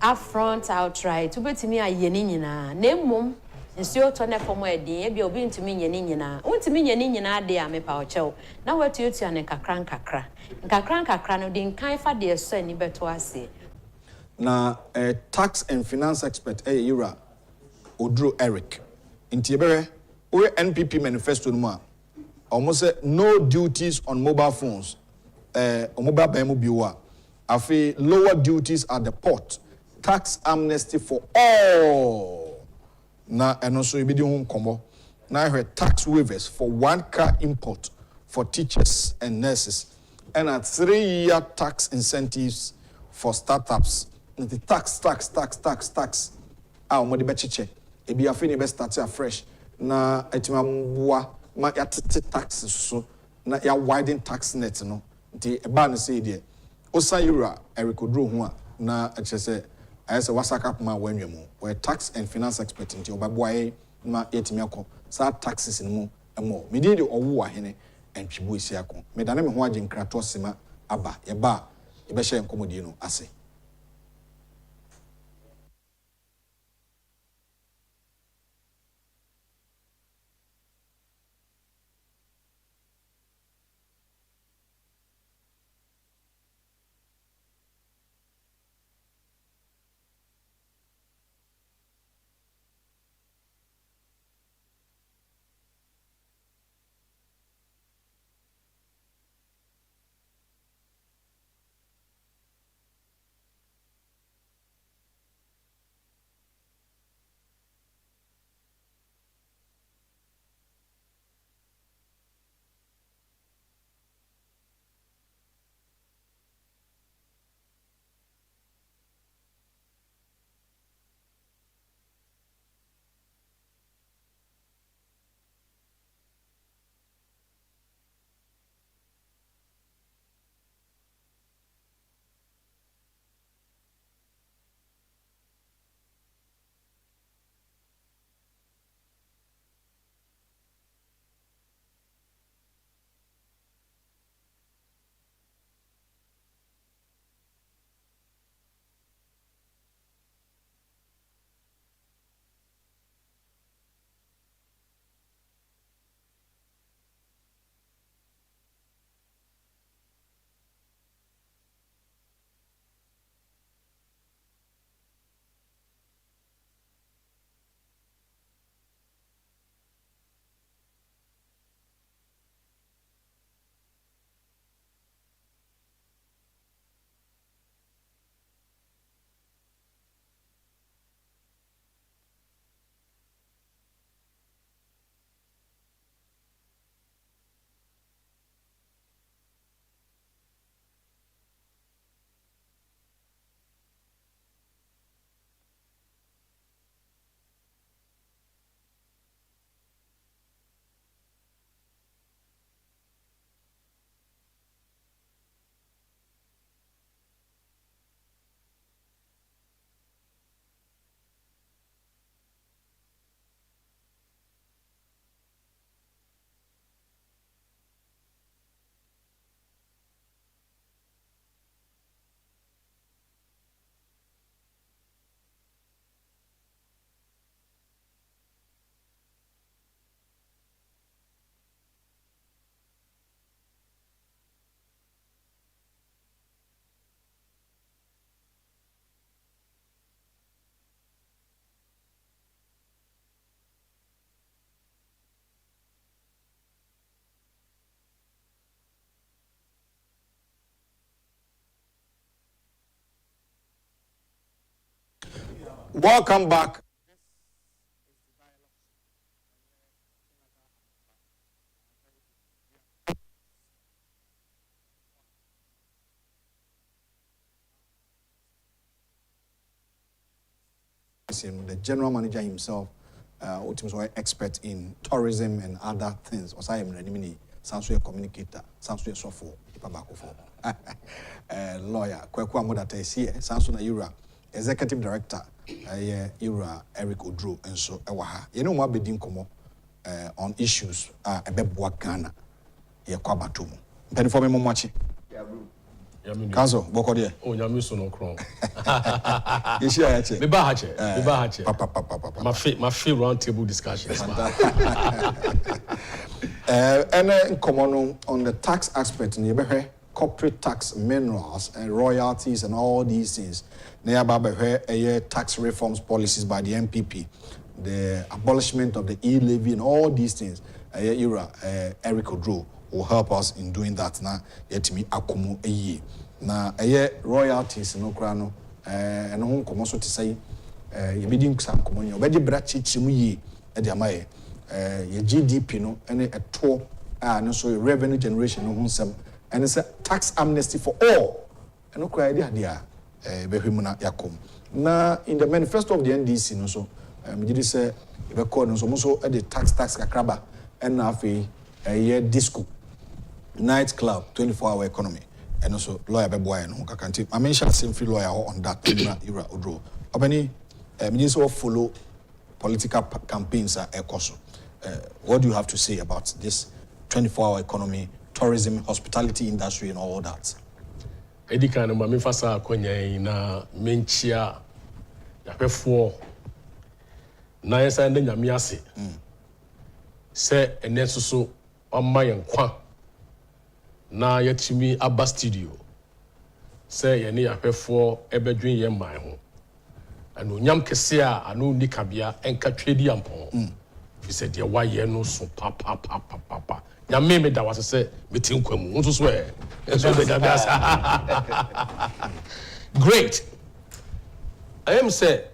upfront outright ubetimi aye ne nyina na mmom nsuo to ne fom adin e bia obi ntumi nye ne nyina untumi nye ne nyina de a mepa ochew na watuatua ne kakra no de nkan fa de so ani beto ase na tax and finance expert Yura Oduro Eric nti ebere o NPP manifesto no ma almost no duties on mobile phones mobile bemu biwa afi lower duties at the port tax amnesty for all na eno so ebidi ho nkomo na hwe tax waivers for 1 car import for teachers and nurses and a 3-year tax incentives for startups the tax mo de becheche ebi afi ne be start afresh na etima mboa ma yatete tax so na ya widen tax net no nti eba no say de Yura Eric Oduro ho a na echese ayese wasaka puma wanwemu we tax and finance expert nti obaboaye ma yetimi akọ sa taxes no mu emo me de owo ahene entwibu esi akọ me dane me ho agye nkrato sema aba ye ba ye be hye nkomodi no ase. Welcome back. The general manager himself, ultimately expert in tourism and other things. Also, I am a communicator, software, lawyer, Kwekwa Modata is here, Samsung Ura, executive director, Ura Eric Oduro, and so Ewaha. You know what being komo on issues a bebwa Ghana, Yakwabatum. Penny for me, Momachi. Council, Bokodia. Oh, Yamuso no crown. You see, I say, Papa. My favorite round table discussions. And common on the tax aspect, in corporate tax minerals and royalties and all these things. Nearby tax reforms policies by the MPP, the abolishment of the e-levy and all these things. Eric Oduro will help us in doing that. Now, yet me akumu eye. Now, royalties no krano. And home come also to say, you bidding some common. You better brachi chimuye at the amaye. Your GDP no, and a tour, no so revenue generation no home and it's a tax amnesty for all. And no cry idea, behimuna yakum. Now, in the manifesto of the NDC, no so, did say, if a corner so also at the tax kakraba and a year disco. Night club, 24-hour economy, and also lawyer Beboy and Hunkakanti. I mentioned same free lawyer on that era Oduro. Obani, minister follow political campaigns at Ekoso. What do you have to say about this 24-hour economy, tourism, hospitality industry, and all that? Edika no mami fasa kwenye na menchia ya pefo na yesa nde nyame ase. Se eneso so amayen kwa na yetimi aba studio say ye ne yahwefo ebedwen ye man ho anu nyam kese a anu nikabia enka twedi ampon fi se de wa ye no so papa nyame me da wase se metin kwamu nso so so be da biasa. Great. I am say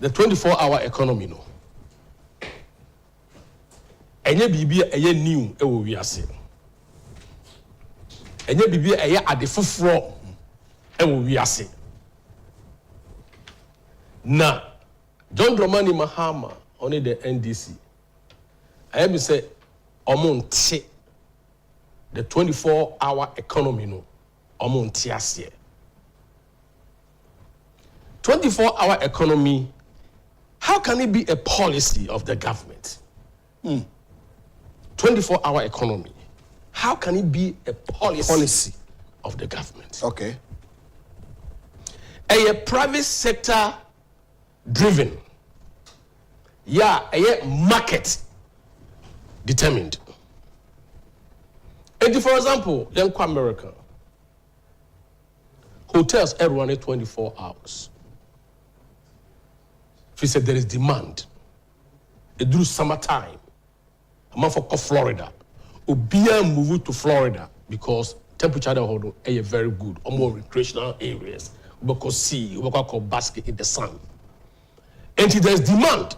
the 24-hour economy no enye bibia eye new ewo wiase enye bibia eye ade foforo ewo wiase na John Dramani Mahama only the NDC I am say omonte the 24-hour economy no omonte ase 24-hour economy, how can it be a policy of the government? 24-hour economy. How can it be a policy of the government? Okay. A private sector driven. Yeah, a market determined. And for example, in America, hotels are running 24 hours. If you said there is demand, it drew summertime. I'm for Florida. Ubia move to Florida because temperature there is very good. Or more recreational areas. Because sea, we call basket in the sun. And there's demand.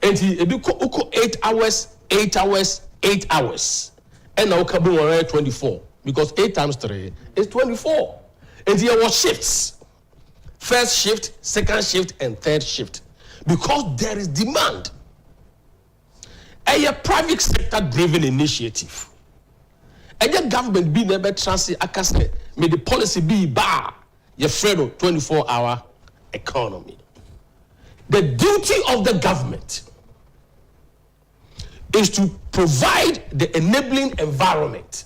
And if you go 8 hours, 8 hours, 8 hours. And now can be 24. Because 8 times 3 is 24. And there were shifts. First shift, second shift, and third shift. Because there is demand. A private sector driven initiative. A government be never transit akase may the policy be bar your friend 24-hour economy. The duty of the government is to provide the enabling environment.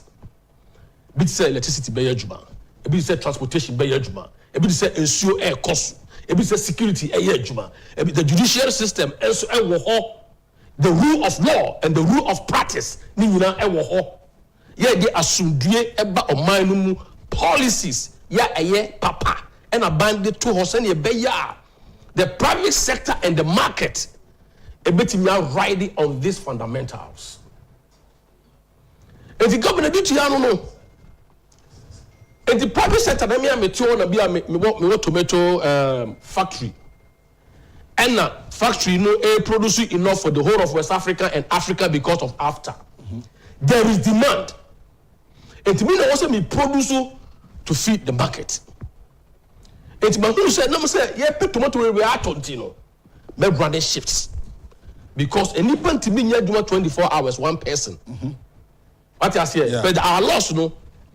Be it say electricity be yejuma, be it say transportation be yejuma, be it say ensure air cost, be it say security yejuma, the judicial system also the rule of law and the rule of practice ni nyina ewo ho ye de asundue eba oman no mu policies ya eye papa and abandon to ho se ne be ya the private sector and the market ebetimi riding on these fundamentals. If the government do to no In the private sector, I mean, tomato factory. And factory, produce enough for the whole of West Africa and Africa because of after. There is demand. And to me, also me produce to feed the market. And to me, said, no, say, yeah, put tomato we are tontino. Make running shifts. Because any point to me, you do 24 hours, one person. What I say, but our loss,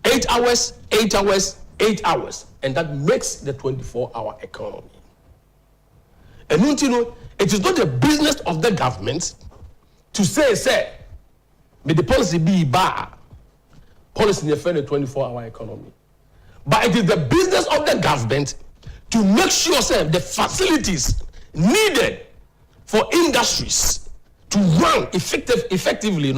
8 hours, 8 hours, 8 hours. And that makes the 24-hour economy. And it is not the business of the government to say, may the policy be bad. Policy in the 24-hour economy. But it is the business of the government to make sure the facilities needed for industries to run effectively,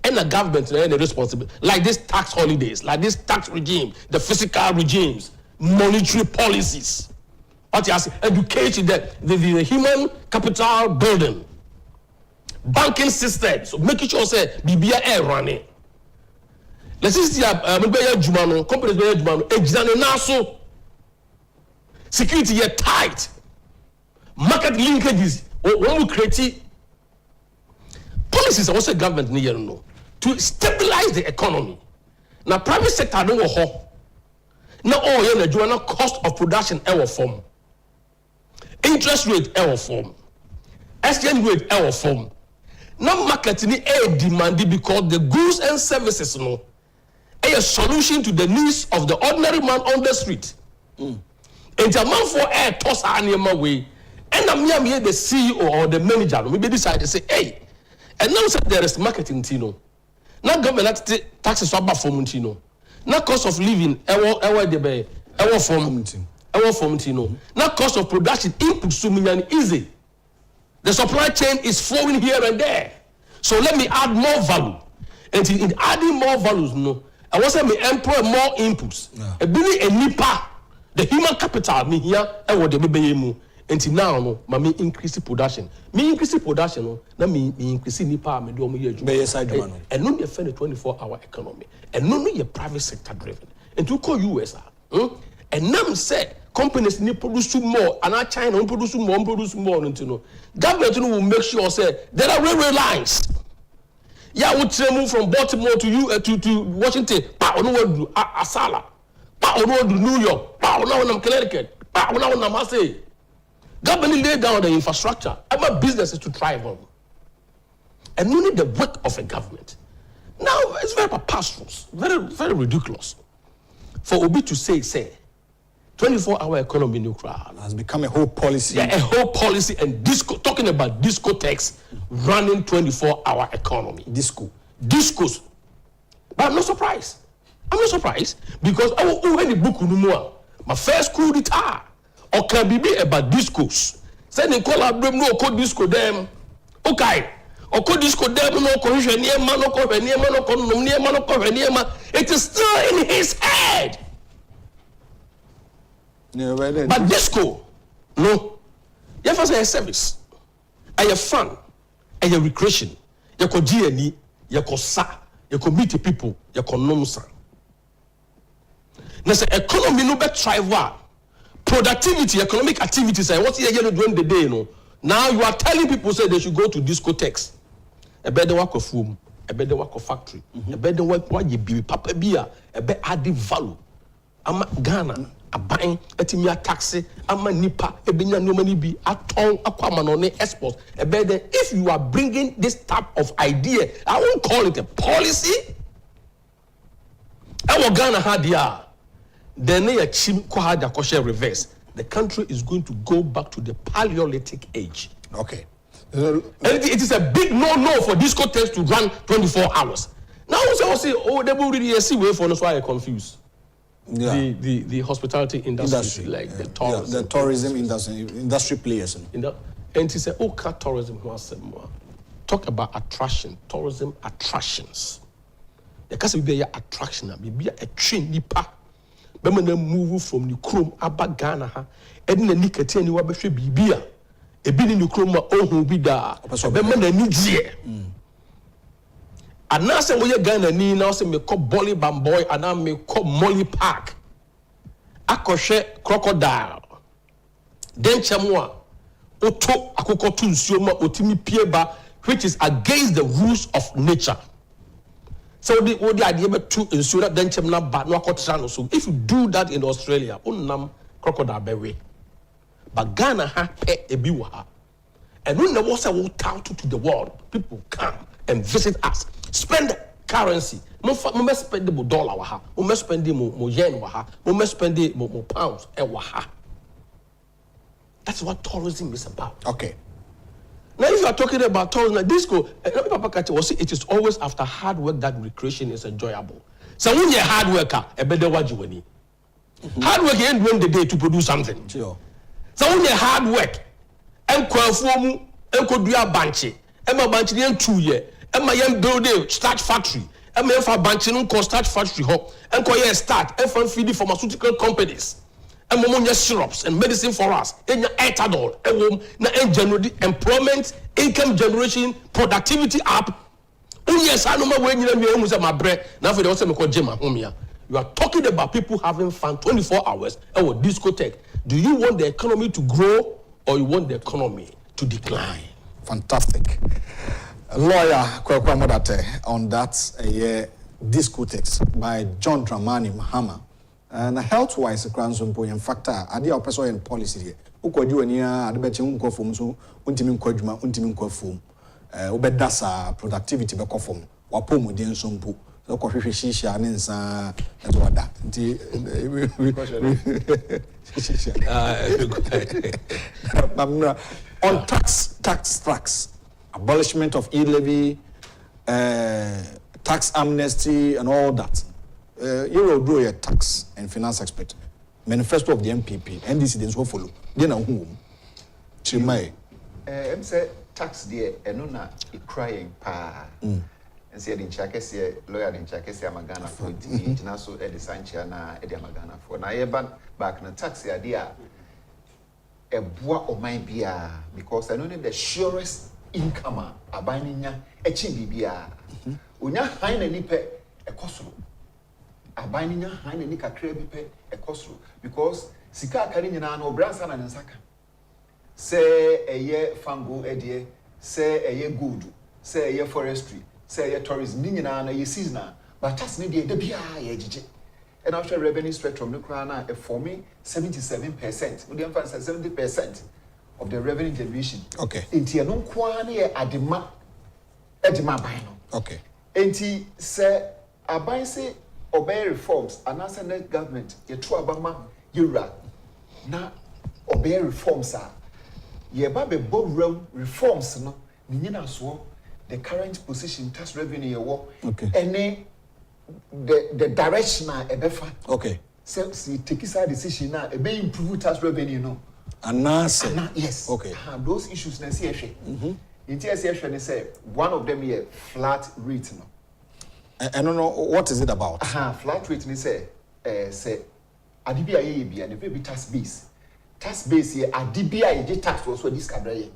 and the government and the responsibility, like this tax holidays, like this tax regime, the fiscal regimes, monetary policies. What you say, education, the human capital building, banking system, so making sure BBA air running. Let's see, companies Jumano, security tight, market linkages, when we create policies, also government need to know to stabilize the economy. Now, private sector don't go. Now, all the cost of production ever form. Interest rate ever form, exchange rate ever form. Now market ni demanded because the goods and services a solution to the needs of the ordinary man on the street. And the man for air toss animal way, and I'm here the CEO or the manager. Maybe decide to say, hey, and now say there is marketing tino. Now government taxes are for Muntino. Now cost of living ever form. Our form, now cost of production input to easy. The supply chain is flowing here and there. So let me add more value. And in adding more values, I want to employ more inputs. A nipa, the human capital, me here, and what the baby until now, me increase production. Me increase production, me increase nipa, me do me and no, you 24-hour economy, and no, your private sector driven. And to call US, and now say companies need produce more, and our China produce more. Government will make sure there are railway lines. Yeah, we move from Baltimore to Washington. Asala, to New York, Connecticut, Government lay down the infrastructure. Our business is to thrive on, and you need the work of a government. Now it's very preposterous, very ridiculous for Obi to say. 24-hour economy new crowd has become a whole policy. Yeah, a whole policy and talking about discotheques running 24-hour economy. Discos. But I'm not surprised. Because I will the book my first coup d'etat or can be about discos. Sending collaborate no code disco them. Okay. Or code disco them no correction near man it is still in his head. But disco, no. You have a service, a fun, a recreation. You can GNE, you can sa, you can meet people, you can nonsa. Now, the economy no better thrive. Productivity, economic activities. What you going to do in the day? Now you are telling people say they should go to discotheques. A better work of room, a better work of factory, a better work what you be, papa beer, a better added value. I'm Ghana. A buying a timia taxi, a manipa, a binya no money be a ton, a quamanone exports. A better if you are bringing this type of idea, I won't call it a policy. Our Ghana had then they achieve Kohada Kosher reverse. The country is going to go back to the Paleolithic age. Okay. And it is a big no for discotheques to run 24 hours. Now, say, they will really see way for us why I'm confused. Yeah. The hospitality industry. Like the tourism. The tourism industry players. And he said, tourism talk about tourism attractions. The case be a attraction, be a train nipa. Be move from the chrome aba Ghana ha. Edna nikete ni wabehwe bibia. Ebi ni chrome ohun bi da. Be ni die. And now say we Ghana ni now say me call Bolly Bamboy and now me call Molly Park. akɔhwɛ crocodile denchemwa oto akoko to nsuo ma otimi pieba which is against the rules of nature. So the idea be to nsuo that denchem na ba no akotra no so if you do that in Australia unnam crocodile bewe but Ghana ha pe ebi wa ha and when the water will out to the world people come and visit us spend currency mo spend the dollar wa ha mo spend the mo yen wa ha mo spend the mo pounds e wa ha. That's what tourism is about. Okay. Now, if you are talking about tourism, like disco, it is always after hard work that recreation is enjoyable. So when you're a hard worker, a better what you need. Hard work ain't doing the day to produce something. Sure. So when you're hard work, and perform, and could do a banchi, and my banchi in 2 years, and my young building start factory, and my banchi no start factory home, and could start and feed pharmaceutical companies. And ammonia syrups and medicine for us. And ethanol, and generate employment, income generation, productivity up. Oh yes, I know my way. You know, my bread. Now for the also called Jema Homia. You are talking about people having fun 24 hours. And with discotheque, do you want the economy to grow or you want the economy to decline? Fantastic. Lawyer Kwekwa Modate on that discotheques by John Dramani Mahama. And health-wise, in fact, I did a person policy here. Who could you any advertising unconform so untiming quadruma, untiming conform, obedasa productivity be conform, or pomo din sumpu, so coffee shisha and as what that. On tax, abolishment of e-levy, tax amnesty, and all that. Oduro a tax and finance expert. Manifesto of the MPP, NDC then so follow. Then a whom? Chimay. Say tax dear, and no crying pa. And say in Chakessia, lawyer in Chakessia Magana for it, Naso Eddie Sanchana, Eddie Magana for Naeban back in a taxi idea. A bois of my beer, because I know the surest income a binding a chimbia. Unya hine nipe a costu. A binding a hine nika crebipe a costu because Sika Carina no Branson and Saka. Say a year fango edie, say a year good, say a year forestry, say a year tourism, Nina, a year seasonal, but that's maybe the BI. And after revenue spectrum, the crown for me 77%. We don't 70% of the revenue generation. Okay. Inti no kwane adema bino. Okay. Inti say aban say obey reforms and as net government ye tru abama yura na obey reforms are ye ba be bo reforms no ni nyina so the current position tax revenue ye wo. Okay. Any the direction ebefa. Okay. So take this decision now ebe improve tax revenue no. Yes. Okay. Those issues na see ehwe. In TSE say one of them here flat rate no. I don't know what is it about. Flat rate ni say adibia ye bia the baby tax base. Tax base here adibia ye tax also this cabraye.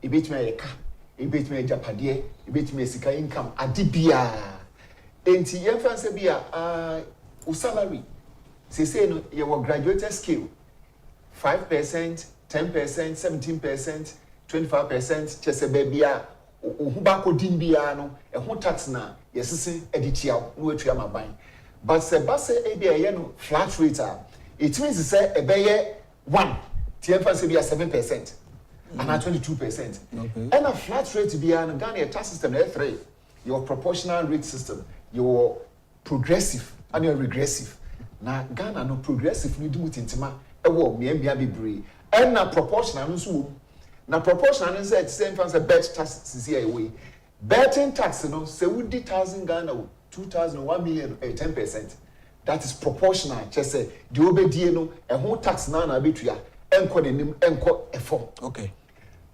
Ebetime ye ka, ebetime japade, ebetime sika income adibia. Enti yemfa se bia o salary say no your graduated scale 5%, 10%, 17%, 25% chese bebia ohu ba ko din bia no ho tax na yesese editia no atua maban but se base e bia ye no flat rate it means say e be ye 1 yemfa se bia 7% and 22%. Okay. And a flat rate bia no Ghana tax system na 3 your proportional rate system your progressive and your regressive. Na Ghana no progressive ni dumu tintima ewo miembia bebre and na proportional no so na proportional no say same fancy bet tax is here away betting tax no say would 1,000 Ghana 2,000 1 million 10%. That is proportional just say the obedie no e ho tax na betua enko nenim enko efom. Okay.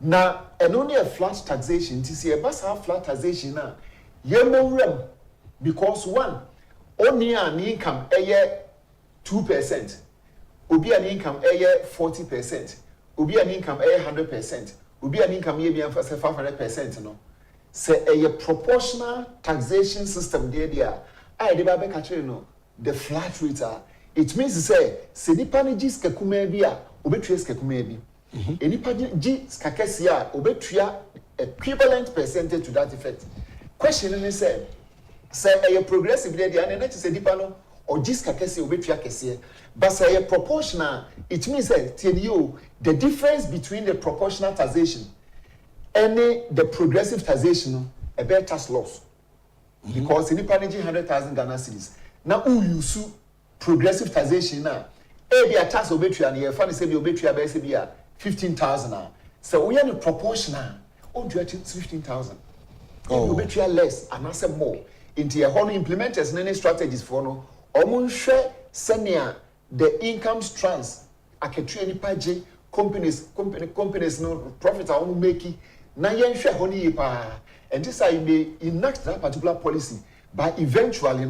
Na only a flat taxation this year but flat taxation na yemowrem because one only an income 2%, obi an income 40%, obi an income 100%, obi an income 500%. No, say a proportional taxation system there. I the babe catch no the flat rate it means say nipa ne gi skakuma bi a obetua skakuma bi nipa gi skakesi a obetua equivalent percentage to that effect. Question is say a progressive dey and na say nipa no or gi skakesi obetua kese but say a proportional it means that the difference between the proportional taxation and the progressive taxation a better tax loss because nipa ne gi 100,000 Ghana cedis na who use progressive taxation na e be tax obetua na ye fa ne say be obetua be say be 15,000 so we are proportional on to 15,000 obetua less and say more into your whole implementers any strategies for no omo hwe senior the income strands aketua nipa je companies no profit are making na yen hwe ho ni pa and this I may enact that particular policy but eventually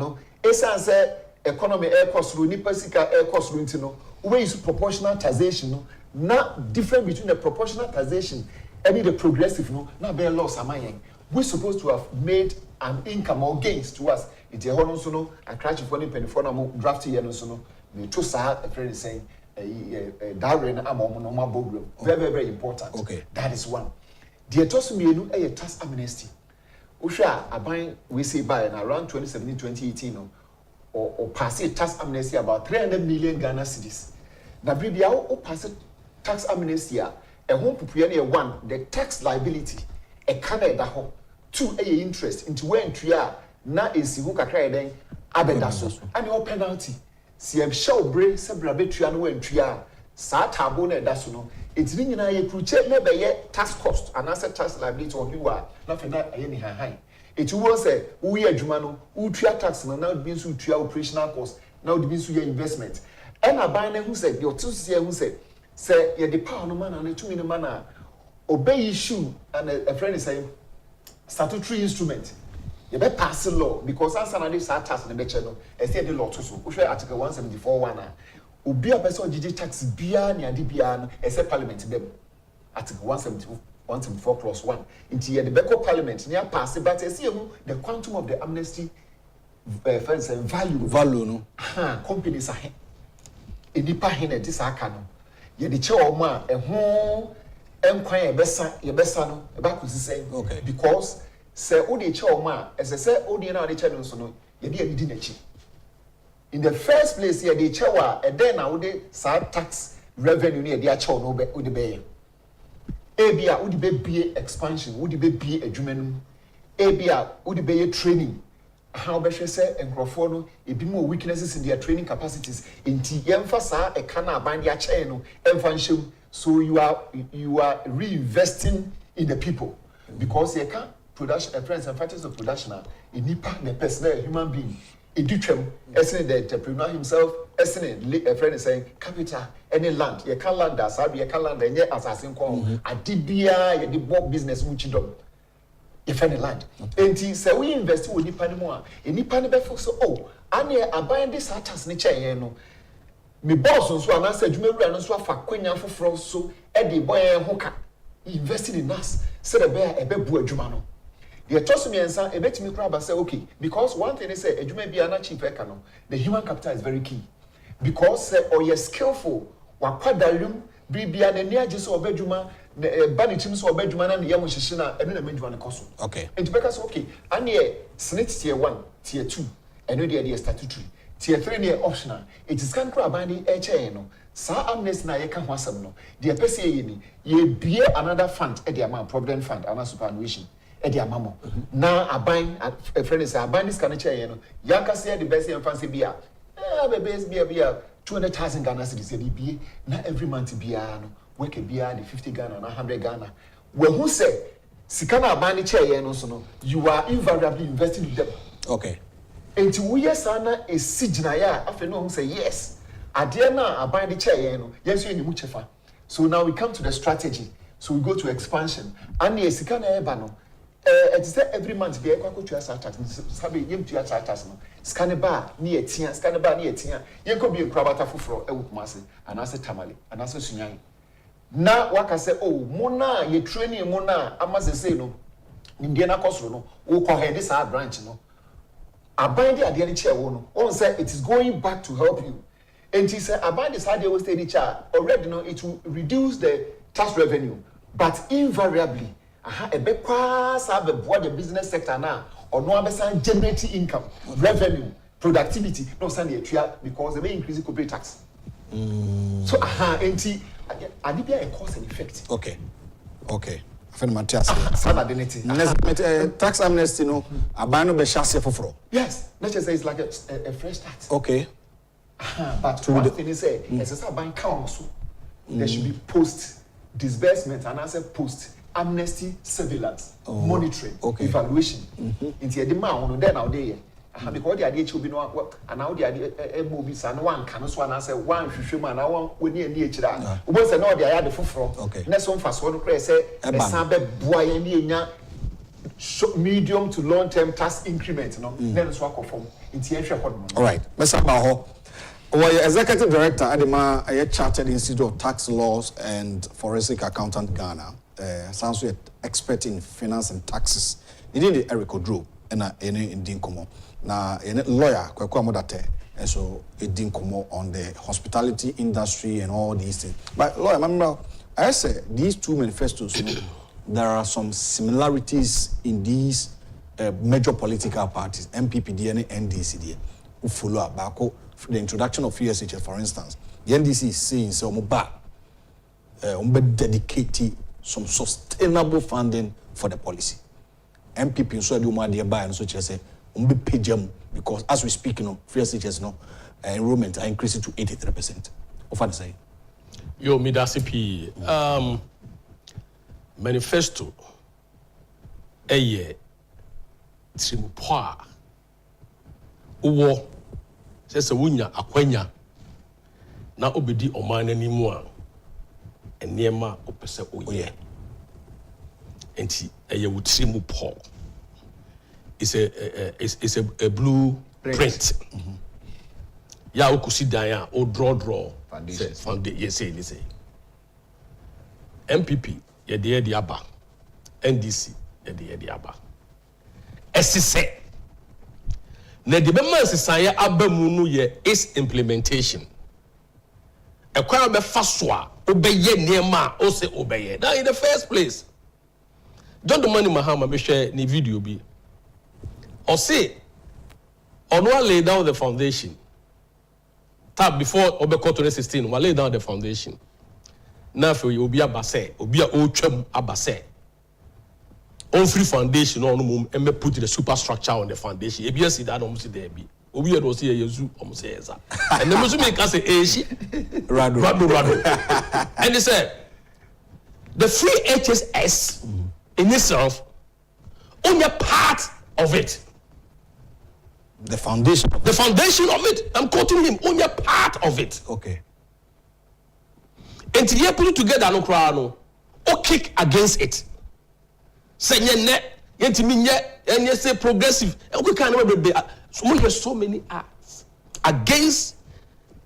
say economy air cost ru nipa sika air cost ru ntino we use proportional taxation not different between the proportional taxation and the progressive na be loss amayen we supposed to have made an income or gains to us it e hono so no a crash for ni penny for na draft year no so no me to sa a friend saying darren amom no ma bogram very important. Okay, that is one. The tosu mienu a tax amnesty Usha aban we say by around 2017-2018 or pass a tax amnesty about 300 million Ghana cedis. Na bribia o pass tax amnesty a home prepare one the tax liability a Canada ho two a interest into when tria na esi ho kakra den abeda so and your penalty CM show brain sebra betua no wantria sa tabo na da so no it's ni nyina ye kruche na be ye tax cost and asset tax liability on you are na fe na aye ni han it was say we adwuma no utua tax na now be so utua operational cost now be so your investment and aban na hu say your to say hu say ye the power no man na tumi no man na obey issue and a friend is saying statutory instrument you be pass law because answer na this tax na be che no e say the law to so we article 174(1) obi a person gigi tax bia ni ade bia no e say parliament dem article 174+1 into the beko parliament near pass but e say the quantum of the amnesty fence and value no companies are enipa hene this aka no ye de che o ma e ho enkwan ye besa no e ba kusi say because say o de che o ma e say o de na o de che no so no ye de adidi na chi in the first place ye de che wa e den na o de sa tax revenue ni ye de a che no be o de be ebia o de be expansion o de be adwumanum ebia o de be training how be say enkrofo no ebi mo weaknesses in their training capacities inti yemfa sa e kana aban dia che no emfa nhyem so you are reinvesting in the people because you can production friends and factors of production inipa the personal human being edutwem esene the entrepreneur himself esene a friend is saying capital any land you can land as you can land enye assassin ko adibia ye the business muchidom if any land enti say we invest with nipa ni mo a nipa ni be fo so ane aban this tax ni che no me boss nso anasa adwumawura no nso afa kwanya foforo so e de boy ho ka investing in us say the bear ebebu adwuma no the toss me ensa ebetimi kra ba say okay because one thing is say adwuma bia na chief eka no the human capital is very key because or you skillful wakwadalum bibia na ni age so obadwuma ba ni tim so obadwuma na ne yam hyehye na eno na madwuma ne koso okay enti beka so okay ane snit tier 1 tier 2 eno de statutory tier 3 near optional it is can crab binding HA no sa amnesty na ye ka ho asem no de pese ye ni ye bie another fund e de ama provident fund ana superannuation e de ama mo na aban a friend is aban this can che no yanka say the best in fancy bia be base bia 200,000 Ghana cedis ye bie na every month bia no work bia the 50 Ghana na 100 Ghana we who say sikana aban che ye no so no you are invariably investing in them okay enti wo yesana esigina ya afa no say yes ade na aban de che no yes you enimu chefa so now we come to the strategy so we go to expansion and the sika na eba no it is every month be ekwa kotua tax sabe yem tua tax no scan ba na yetia scan ba na yetia yenko bi nkrabata foforo ewu kumase anase tamale anase sunyan na waka say mo na ye training mo na amase no ndie na kosoro no wo ko head sa branch no abide ade ni che wo no on say it is going back to help you And he said, about this idea was already know it will reduce the tax revenue, but invariably, a big class have the business sector now, or no other generating income, revenue, productivity, no Sunday because they may increase the corporate tax. So, Adibia a cause and effect. Okay. I find Matthias. Tax amnesty, no, abano be chassis for. Yes, let's just say it's like a fresh start. Okay. But one thing is, as a bank council, there should be post disbursement and as a post amnesty surveillance, monitoring, evaluation. Into the demand then out there. Because the idea should be no work, and now the idea movies and one can so and say one fisherman, I want when near each other. Once I know the idea for next one fast one say a sample boy medium to long term tax increment, no, then it's work from into all right, Mr. Baho. Well, executive director at the Chartered Institute of Tax Laws and Forensic Accountant Ghana, sounds like expert in finance and taxes. He did Eric Oduro and in Dinkomo. Now, a lawyer, and so it didn't come on the hospitality industry and all these things. But lawyer, remember, I said these two manifestos, there are some similarities in these major political parties, MPPD and NDC, who follow up back. The introduction of USHS, for instance, the NDC is saying so dedicate some sustainable funding for the policy. MPP so do more buy and so say because as we speak, free SHS enrollment are increasing to 83%. What say? Yo, Midasipi manifesto a year Trimpoa Uwo says a wunya akwenya na obedi oman animu a enema opese oye enti eye wutrimu Paul it's a blue print. Ya okusi dan a o draw foundation yes say MPP ye de aba NDC ye de aba esise na de be man sisan aba mu no ye is implementation e kwa be fa so a obeye niema o se obeye now in the first place John the Money Mahama be share ni video bi or say or no lay down the foundation tab before obeko 2016 we lay down the foundation now for you obi abase obi a o twam abase on free foundation on mum and me put the superstructure on the foundation e be see that almost there be obi e do say yezu almost say eza and the musu make us say rado and they said the free HSS in itself only a part of it. The foundation of it. I'm quoting him. Only a part of it. Okay. And you put it together, no cry, no. Or kick against it. Say net, and you say progressive. And we can't be so many acts against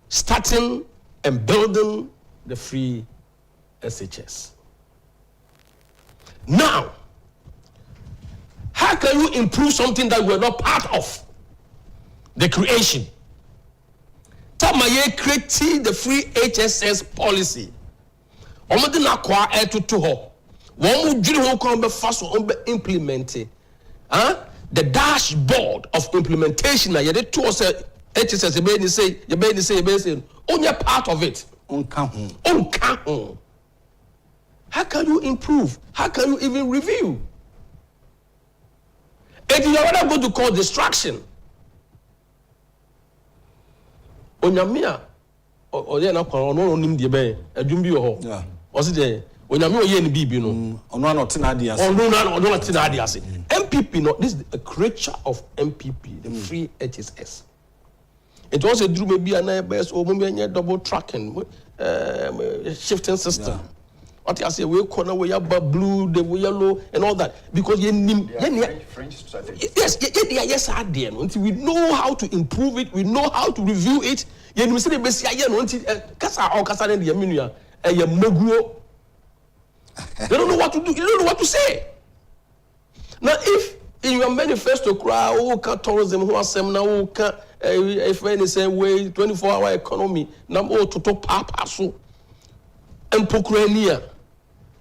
starting and building the free SHS. Now, how can you improve something that we're not part of? The creation. Tamaye creating the free HSS policy. Omodi na kwa to ho. One dwiri ho kon be fast on be implemented. The dashboard of implementation na yede to say HSS e be ni say only part of it. Onka ho. How can you improve? How can you even review? If you are not going to cause distraction. Onyamia oye na kwa ono nim de be adum bi ho o se de onyamia oye ni bibi no ono na otina ade ase ono na otina ade ase MPP no this is a creature of MPP the free HSS it was a drum bi ana be so mo be double tracking shifting system what you say we corner we have blue the yellow and all that because you nim French strategy. Yes until we know how to improve it, we know how to review it. You say the best until kasa or kasa den the minua moguo. They don't know what to do, you don't know what to say. Now if in your manifesto cry tourism who are sem na if any say way 24-hour economy, number to papa so and pokrania.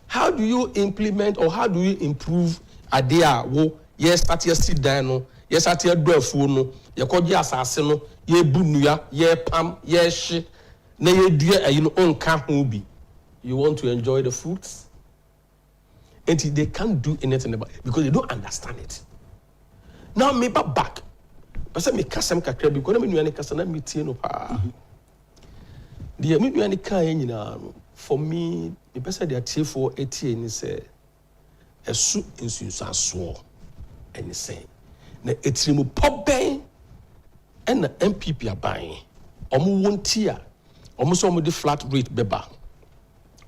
How do you implement or how do you improve idea? Wo yes, start your sit down, yes, start your door phone, your call your assassin, ye bunuya, ye pam, ye shit, na ye dear, you know, own camp be. You want to enjoy the fruits? And they can't do anything about it because they don't understand it. Now, maybe back. But say me kasam kakra because na me nuane kasa na me tie no pa. The me nuane kan nyina for me, the person they are tie for 80 ni say esu insunsaso and say na etirimu poben and na MPP aban omo wontia omo so omo the flat rate beba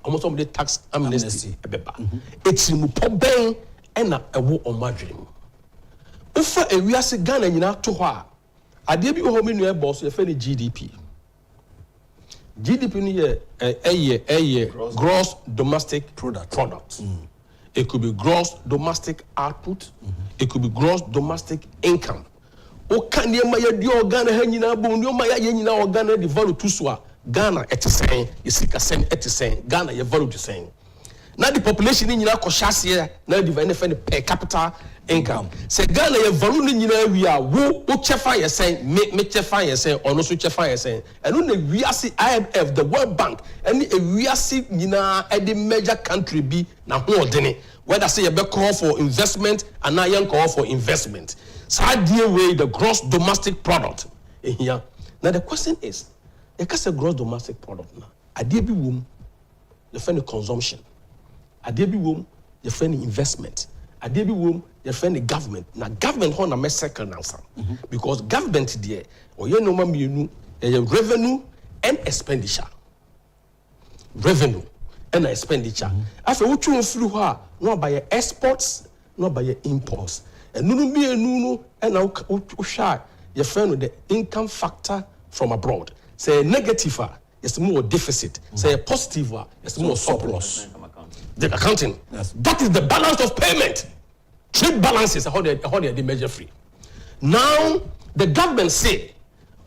omo so omo the tax amnesty beba etirimu poben and na ewo omadwem ufa ewiase Ghana nyina to ho a ade bi ho me nua boss ye fa ni GDP ni ye gross domestic product. It could be gross domestic output. It could be gross domestic income. O kan ye ma ye di Ghana ha nyina bo ni o ma ye nyina Ghana di value to so a Ghana etisen ye sika sen etisen Ghana ye value to sen. Now the population in Yina Koshas now the per capita income. Say Ghana ye value in Yina we are who chefa ye saying, me chefa ye saying, or no so chefa ye saying. And when we are see IMF, the World Bank, and we are see Yina at the major country be na who dene. Whether say a be call for investment and now young call for investment. So I deal with the gross domestic product in here. Now the question is, you can say gross domestic product now. I deal be womb, you find the consumption. Adebi wom ye friend investment. Adebi wom ye friend government. Na government ho na me second answer. Because government there or ye no ma mienu revenue and expenditure. Revenue and expenditure. After what you through her, no by your exports, no by your imports. And no mienu and now shy ye friend the income factor from abroad. Say negative is more deficit. Say positive is more surplus. The accounting. Yes. That is the balance of payment. Trade balances how they measure free. Now the government say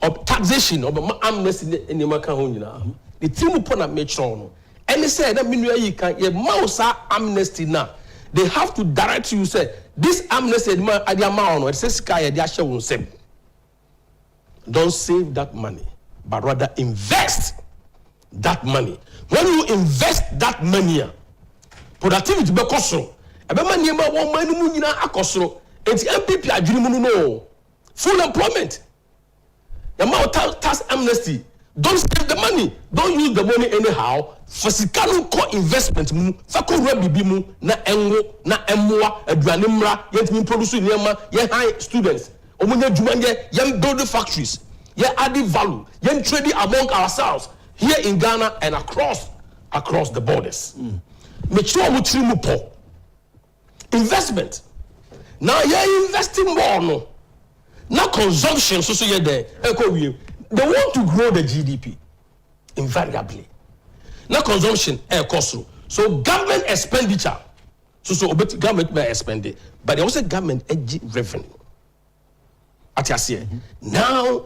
of taxation of amnesty in the Macahonina. The team upon a metron. And they say that you can a mouse amnesty now. They have to direct you say this amnesty at the amount it says sky the asha won't say. Don't save that money, but rather invest that money. When you invest that money, productivity be kosoro ebe ma niema wo manu mu nyina akosoro enti MPP adwiri mu no full employment the ma tax amnesty don't save the money, don't use the money anyhow for sikanu ko investment mu fa ko ro bibi mu na enwo na emmoa aduane mra yentimi produce niema ye high students omunya dwumanye ye build factories ye add value ye trade among ourselves here in Ghana and across the borders. Make sure we treat investment. Now you're investing more, no. Now consumption, so you're there. They want to grow the GDP invariably. Now consumption, cost. So government expenditure, so government may expend it, but also government revenue. At your say now,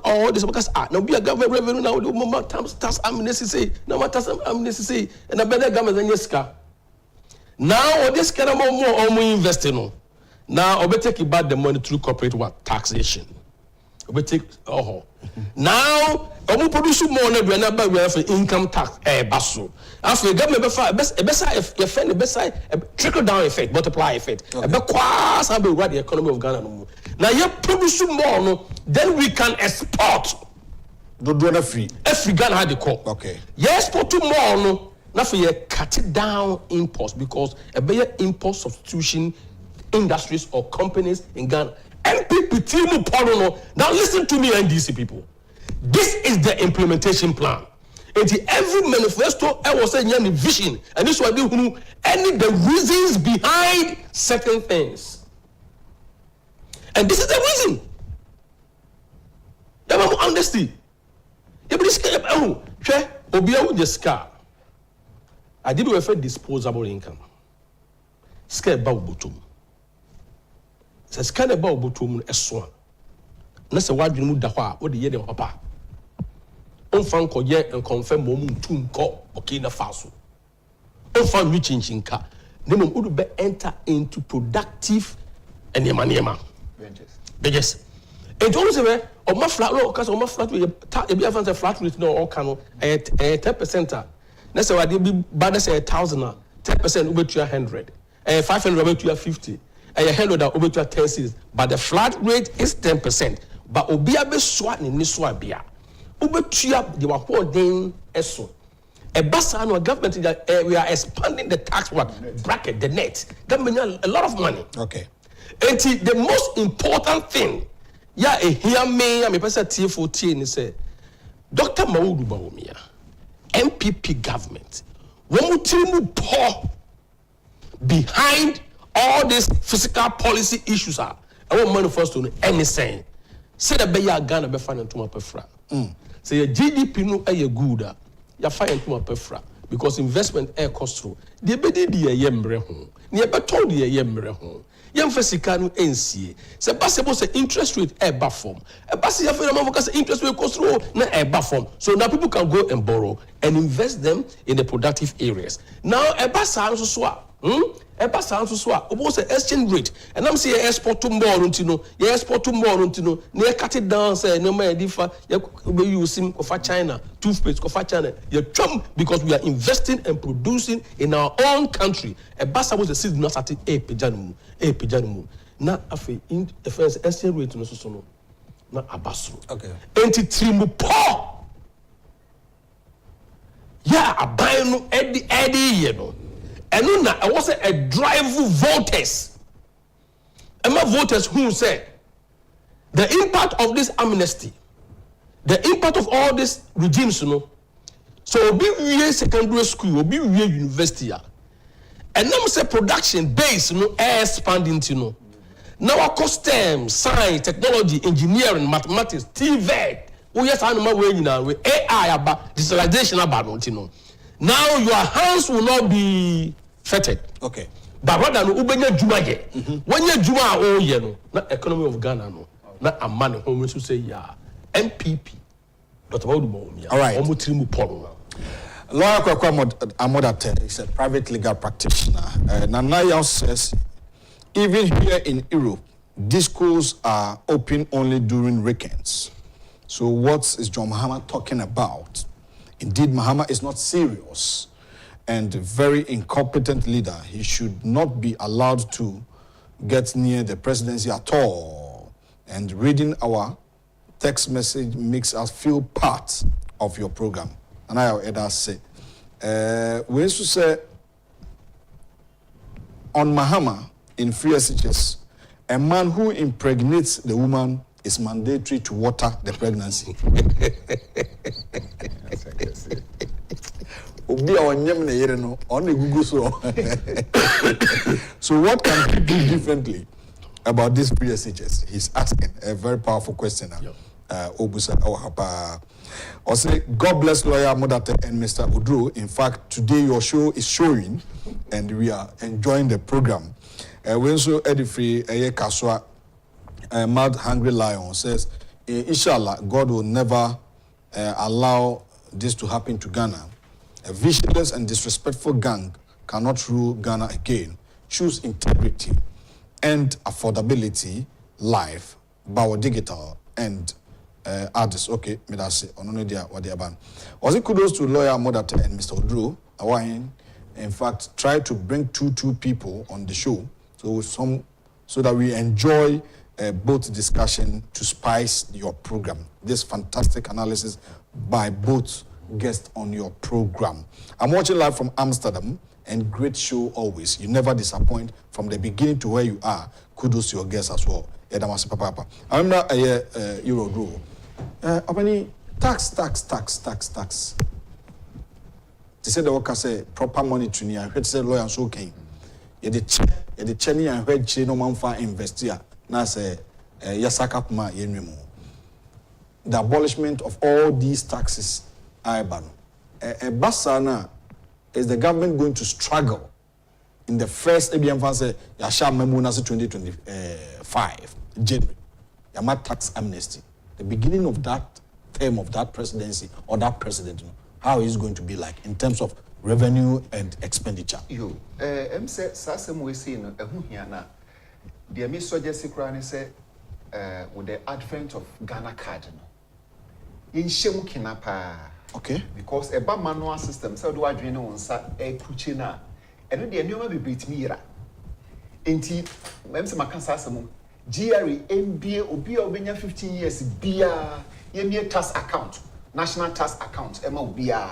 all this because now be a government revenue now. The tax amnesty say now tax amnesty say and a better government than Yeska. Now this kind of more investing now. We take back the money through corporate taxation. We take now we produce more than we are for income tax. Basso. After government best if friend best trickle down effect, multiply effect. Because the economy of Ghana. Now you produce more, no, then we can export. Do free. Every Ghana had the call. Okay. You export to more, no. Now for you cut it down imports because a better import substitution industries or companies in Ghana. MPP team no. Now listen to me, NDC people. This is the implementation plan. And every manifesto I was saying the vision, and this will be any the reasons behind certain things. And this is the reason. You have honesty. You be scared. Oh, che obia with the scar. I did refer disposable income. Scared about bottom. Says scared about bottom as one. na se wadwene mu da hɔ a wo de ye de papa on fan ko ye and confirm mom ntum ko okay na fa so on fan wi chinchinka na mom would be enter into productive and yema ventures it always say o ma flat no cause o ma flat we e be advance flat rate no o kan no 10% na se wade bi ba na say 1000 10% obetua 100 500 obetua 50 100 obetua 10 cedis but the flat rate is 10% but obi abesua ne ni so abia obetua de wa hoden eso basa no government we are expanding the tax bracket the net government a lot of money okay and the most important thing hear me person TF14 ni say Dr. Mawudu Bawumia MPP government when we pour behind all these physical policy issues are I want manifesto anything say the be Ghana be find to my pefra say your GDP no e good ya find to my pefra because investment air cost through the be di yemre ho ne be told the yemre ho yem fasika no ensie se basebo se interest rate e ba form e base ya feel am say interest rate cost through na e ba form so now people can go and borrow and invest them in the productive areas now e basa so a eba sound so a obo say exchange rate and am say export to more ntino ye export to more ntino na ye cut it down say no ma difa ye be using for China toothpaste for China ye chum because we are investing and producing in our own country eba suppose the seed not start pejanu na afi in the first exchange rate no so no na abaso okay enti trimu po ya aban no edi ye no and now I was a drive voters. And my voters who said the impact of this amnesty, the impact of all these regimes, you know. So be we secondary school, be we university. And now say production base, you know, expanding, you know. Now our STEM, science, technology, engineering, mathematics, TVET. Oh yes, I know my way in now with AI about digitalization about, you know. Now your hands will not be fettered. Okay. But rather no ubenya juma ye. When you juma o ye no, na economy of Ghana no. Na amane home so say ya MPP. Dr. Mawudu. All right. Omo trimu polo. Lawyer Kwakwa Amodate is a private legal practitioner. Nanaya says even here in Europe, these schools are open only during weekends. So what is John Mahama talking about? Indeed, Mahama is not serious and a very incompetent leader. He should not be allowed to get near the presidency at all. And reading our text message makes us feel part of your program. And I will say, we used to say, on Mahama, in free SHS, a man who impregnates the woman is mandatory to water the pregnancy. So what can we do differently about this free SHS? He's asking a very powerful question. Obusa Awahapa. Also, God bless lawyer Modate and Mr. Oduro. In fact, today your show is showing and we are enjoying the program. We also edify Kaswa. Mad Hungry Lion says, Inshallah, God will never allow this to happen to Ghana. A vicious and disrespectful gang cannot rule Ghana again. Choose integrity and affordability, life, Bow Digital, and artists. Okay, me that's it. What they ban. Was it kudos to lawyer Modate and Mr. Oduro? In fact, try to bring two people on the show so that we enjoy both discussion to spice your program. This fantastic analysis by both guests on your program. I'm watching live from Amsterdam, and great show always. You never disappoint from the beginning to where you are. Kudos to your guests as well. I remember Euro Grow. How many tax? They said the worker say proper monitoring. I heard say lawyer so okay. The Chinese and heard Chino no man for invest here. Now say yasaka ma yenwemo. The abolishment of all these taxes are ban. Basana is the government going to struggle in the first ABM say yasha memo na 2025 January. Yama tax amnesty. The beginning of that term of that presidency or that president, how is it going to be like in terms of revenue and expenditure? Yo, say sasem we say no ehu hia na. The me suggest kra say with the advent of Ghana card no. In shemu kina pa. Okay. Because a manual system so do adwene no nsa e kuchi na. Eno de enoma be betimi yira. Enti memse makasa asem GRE MBA obi a obenya 15 years bia ye tax account, national tax account ema bia.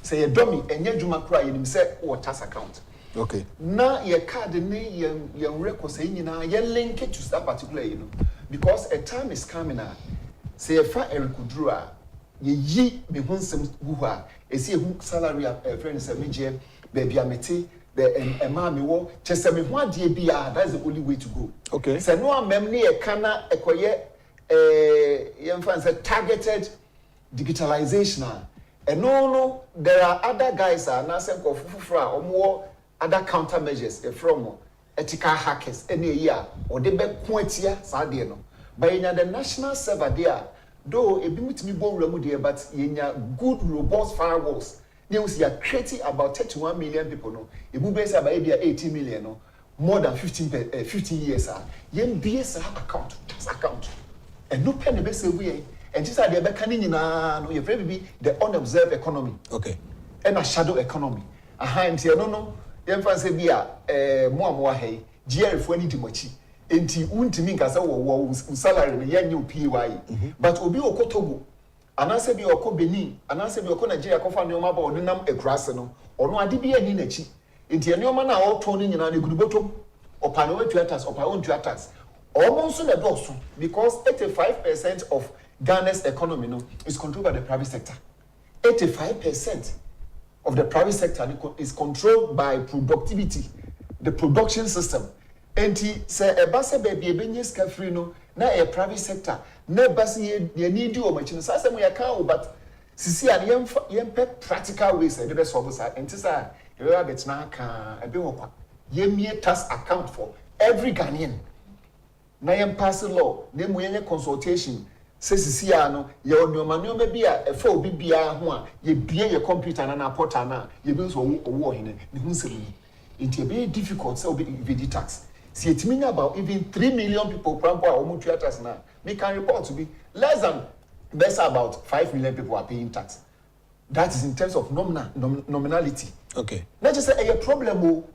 Say ye domi enye dwuma kra ye nim say o tax account. Okay. Na ye card ne ye record say nyina ye link it to that particular because a time is coming na say ye fa Oduro a ye yi me hunsem gu ha e say hu salary a friend say meje baby amete the ema me wo chese me ho ade bia that's the only way to go. Okay. Say no amem ne ye kana ekoye ye fan say targeted digitalization and no there are other guys are na sem ko fufufura omo other countermeasures from ethical hackers any year or they be pointia sadie no but in the national server there though e bi mutimi bo wura there but yenya good robust firewalls they will see creating about 31 million people no e bu be say about 18 million no more than 15 years yen BS account tax account and no pen be say we and this are the be kan nyina no you very be the unobserved economy. Okay. And a shadow economy and no yemfa se bia mo hai GR fo ani dimochi enti untimi nka se wo salary no yenye PY but obi okotogo anase bi okọ Benin anase bi okọ Nigeria ko fa neoma ba odunam ekurase no ono ade bi ani nachi enti neoma na oto no nyina na gudubotom opa no tuatas opa on tuatas almost na dosu because 85% of Ghana's economy no is controlled by the private sector. 85% of the private sector is controlled by productivity, the production system. And say a basa baby a business free no na a private sector na basi ye need you machine so say we account but sisi and yem practical ways e be solve say enti say you will get na ka e be wokwa yem tax account for every Ghanaian na yem pass law na mu yenye consultation say sisi no ye onoma bi a e fa obi bia ho a ye bie ye computer na portal na ye be so owo hene ne hu nsem enti e be difficult say obi be tax. See, it means about even 3 million people now. We can report to be less than about 5 million people are paying tax. That is in terms of nominality. Okay. Not just a problem.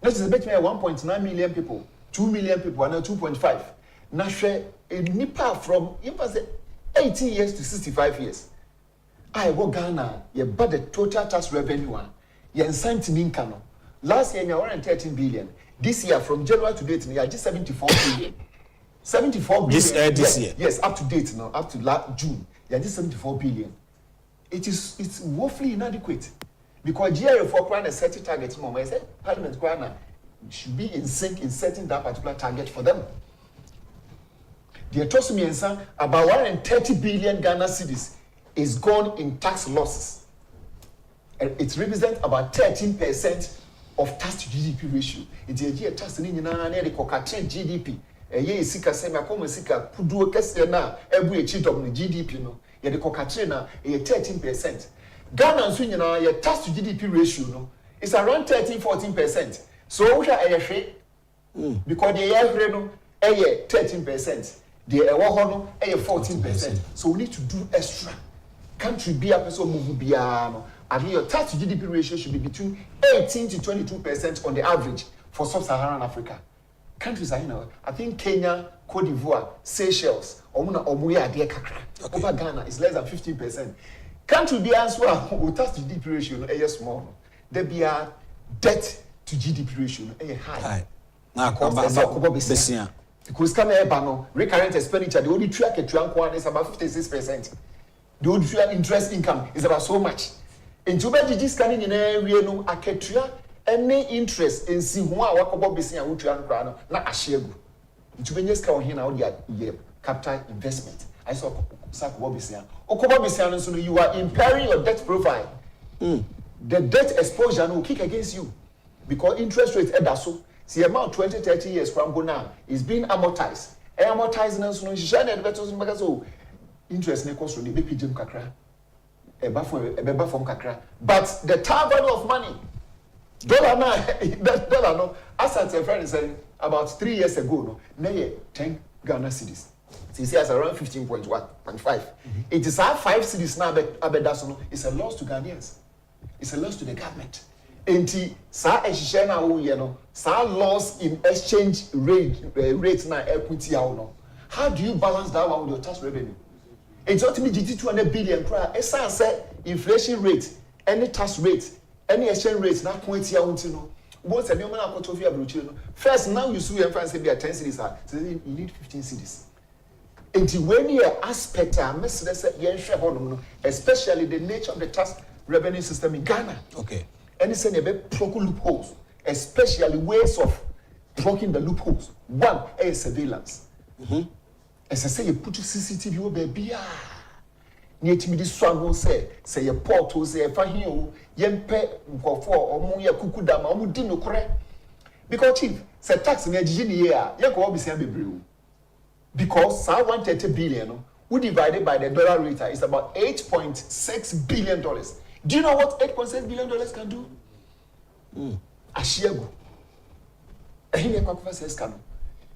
Not just between 1.9 million people, 2 million people, and 2.5. Now, share a nipa from 18 years to 65 years. I go Ghana, you but the total tax revenue, you incentive income. Last year, you were 13 billion. This year, from January to date, we are just 74 billion. 74 billion. This year? Yes, up to date now, up to June. We are just 74 billion. It's woefully inadequate. Because GRA4 plan a certain target, I said Parliament should be in sync in setting that particular target for them. The trust me, about 130 billion Ghana cedis is gone in tax losses. And it represents about 13% of tax to GDP ratio. It's a tax in the GDP. A year is sick as semi sika pudu kese na every cheat of the GDP no. Ye the cocatrina a 13%. Ghana and Sweden your tax to GDP ratio no is around 13-14%. So we are a because the year no a 13%. The no a 14%. So we need to do extra. Country be a person move biano. I mean, your tax to GDP ratio should be between 18 to 22% on the average for sub-Saharan Africa. Countries are, I think Kenya, Cote d'Ivoire, Seychelles, Omuya, Kakra. Over Ghana is less than 15%. Country be as well, with tax to GDP ratio, a small. There be a debt to GDP ratio, a high. Now, because recurrent expenditure, the only track at Tuanquan is about 56%. The only interest income is about so much. In Tuba scanning in area no aketua any interest in si ho a wakobo besia wotua nkra no na ahyegu. Ntubenya ska wo hina wo dia capital investment. I saw sakobo besia. Okobo besia no so no you are impairing your debt profile. The debt exposure no will kick against you because interest rate edaso. See amount 20-30 years from go now is being amortized amortize no so no hihye na beto so because so interest na cost no be pigem kakra eba from kakra but the time value of money dollar no as at a friend said about 3 years ago no na 10 Ghana cedis. See as around 15.1.5. It is our 5 cedis now abeda so no it's a loss to Ghanaians. It's a loss to the government. Enti sa ehihye na wo ye no sa loss in exchange rate na equity no. How do you balance that one with your tax revenue? It's not me GT 200 billion cry. Esa say inflation rate, any tax rate, any exchange rate na point here until no. Once a new man akoto fi abrochi no. First now you sue and find say be 10 cedis so you need 15 cedis. Enti when you aspect especially the nature of the tax revenue system in Ghana. Okay. And it's a proper loopholes, especially ways of blocking the loopholes. One is surveillance. As I say, you put your CCTV over there. Near to me, this one will say your port will say, if I hear you, yempe or moya kukudama, or mudino correct. Because chief, say tax in the year, you go be saying because 130 billion, we divided by the dollar rate is about $8.6 billion. Do you know what $8.6 billion can do? Ashiago. Ehine kwakufa says kanu.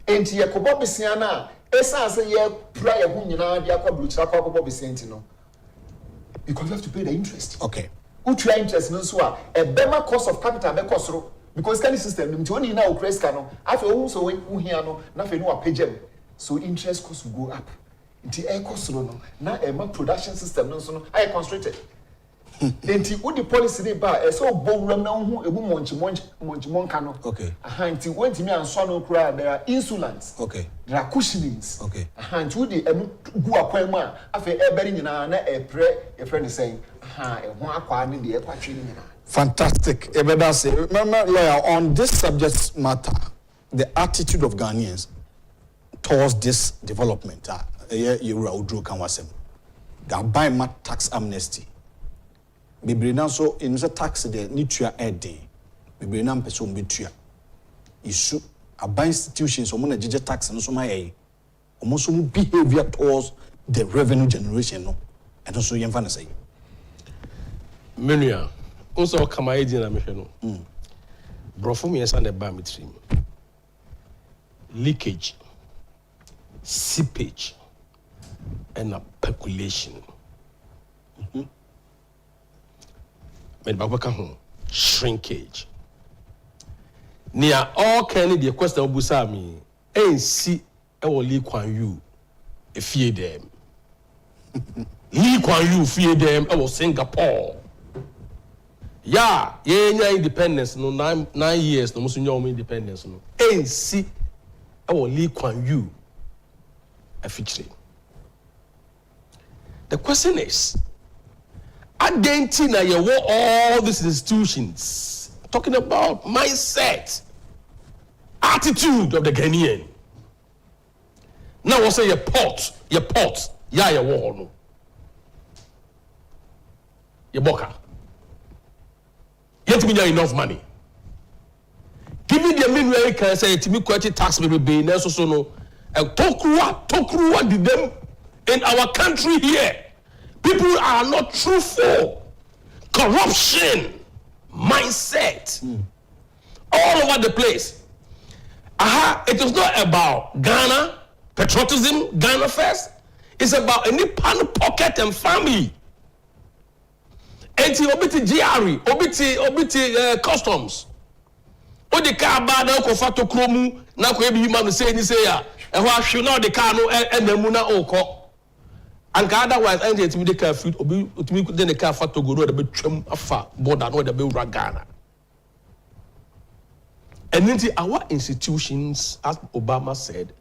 Enti ye kobo bisia na esa say ye pra ye hu nyina dia kwa bluchira kwa kobo bisia enti no. Because you have to pay the interest. Okay. Utua interest no so a bema cost of capital be kosoro because kind system nti oni na o credit card no afi o so we hia no na fe no apagem so interest cost will go up. Nti e kosoro no na e ma production system no so no I constricted. Enti wo the policy dey ba e so bowram na hu ebu monchi no. Okay. Nti wenti me anso no kura there are insulants. Okay. There are cushionings. Okay. Nti wo the gu akwan mu a afa e beri nyina na e pre e friend saying e ho akwa ne de e kwatwe ni nyina. Fantastic. Remember, lawyer, on this subject matter, the attitude of Ghanaians towards this development, Oduro can wasem. Buy my tax amnesty. Bibiri na so in the tax the nitua ede. Bibiri na mpeso mbetua. Isu aban institutions omo na jeje tax no so maye. Omo so behavior towards the revenue generation no. And also yemfa na say. Menua, also kama eji na mehwe no. Brofo me yesa na ba metrim. Leakage, seepage, and a peculation. Shrinkage. Near all Kennedy question of Busami, ain't see our Lee Kuan Yew, a fear them. Lee Kuan Yew fear them, I was Singapore. Yeah, independence, no 9 years, no Muslim independence, no. Ain't see our Lee Kuan Yew, a feature. The question is, Argentina, you want all these institutions talking about mindset, attitude of the Ghanaian. Now we'll say your pot, yeah, your war, no. Your boka. Yet me enough money. Give me the mean way can say to me quality tax maybe be so no. Tokruwa did them in our country here. People are not truthful. Corruption, mindset, all over the place. It is not about Ghana, patriotism, Ghana first. It's about any pan pocket and family. Enti obiti GRE, obiti customs. Odi car bada ko fato kromu na ko ebi ma no say ni say ya. E ho ahwe na odi car no enamu na okọ. And otherwise, I need to be the food, to be then the car for to go to the trim afa border or the Ghana. And then our institutions, as Obama said,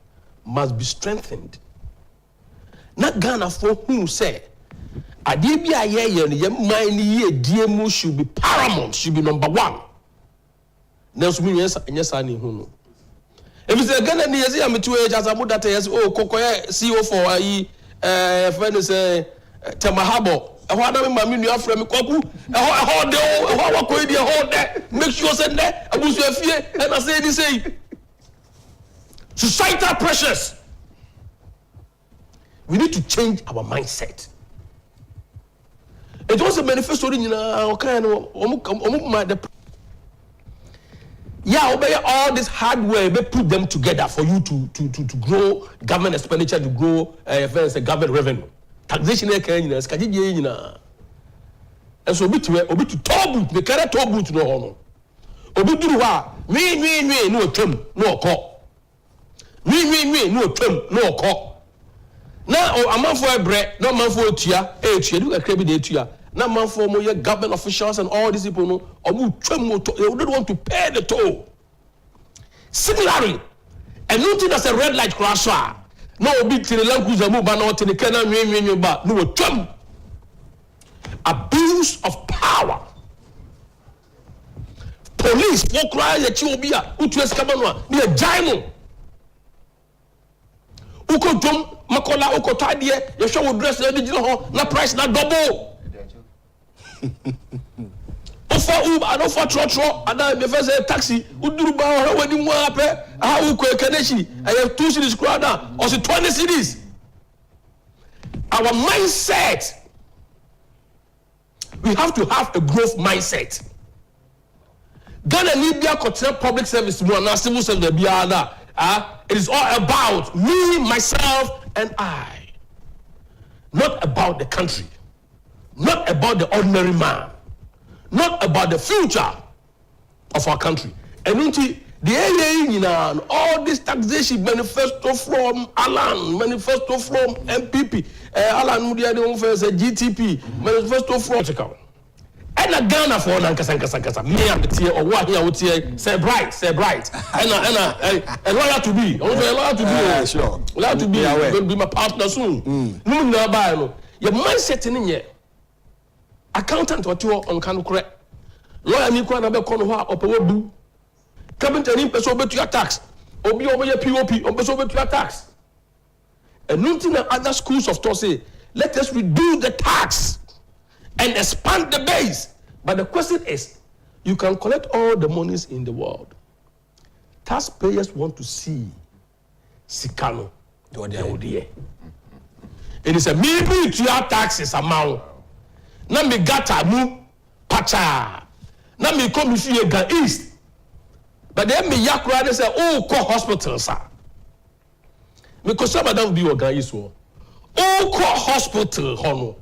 must be strengthened. Not Ghana for who say, Adibia ye mind ye DMO should be paramount, should be number one. Nelson yes, and yes, I need who. If it's a Ghana, I'm a 2 age as a mother, oh, Cocoa CEO for friend say Tamahabo. I want to my menu after me kwaku. Hold there. Make sure send there. I was fear and I say this say societal pressures we need to change our mindset. It was a manifesto in all this hardware, we put them together for you to grow government expenditure, to grow government revenue. Taxation and so obi to tobu, the carrot tobu to no obi duru ha, we no twem no ko. We no twem no ko. Now a man for a bread, no man for a tia, do a credit day tia. Now man for more government officials and all these people know or they don't want to pay the toll. Similarly, and nothing that's a red light crash. No big to the language move not to the cannon no twem. Abuse of power. Police will cry that you will be a Utuas Kabanwa, be a giant. Uko jom makola uko tadie your show will dress the digital na price na double. Offer Uber and offer trotro and I be first taxi Uduro ba when you want pay how uko Keneshi I have 2 cities crowd now or 20 cities. Our mindset, we have to have a growth mindset. Ghana Libya continue public service more na civil service be other. It is all about me, myself, and I. Not about the country. Not about the ordinary man. Not about the future of our country. And the area, all this taxation manifesto from Alan, manifesto from MPP, Alan Mudia, the GTP, manifesto from and a Ghana for Nankasa, me and the tear or what here would say bright, and lawyer to be, allowed to be, sure, allowed to be, going to be my partner soon. No, your mindset in here, accountant or two on Kanu correct, lawyer Nico and Abekonoha or Pewobu, cabinet and person to your tax, or be over your POP, or person to your tax. And nothing that other schools of thought say, let us reduce the tax and expand the base. But the question is, you can collect all the monies in the world. Taxpayers want to see Sikano. It is a maybe to your taxes amount. Na me gata mu pacha. Na me come to East. But then me yakura they say, oh, call hospital, sir. Because some of them will be organized. Oh, call hospital, hono.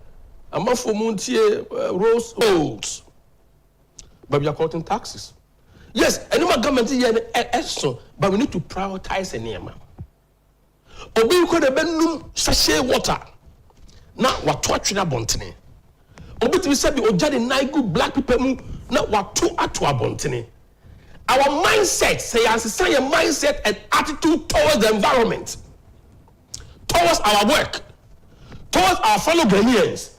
I'm for Montier Rose Oats. But we are collecting taxes. Yes, and my government is but we need to prioritize a name. Obi could have been sachet water. Now what torture abontene. Obi to be said, Ojadi Naigu black people now what two abontene. Our mindset, say a mindset and attitude towards the environment, towards our work, towards our fellow Ghanaians.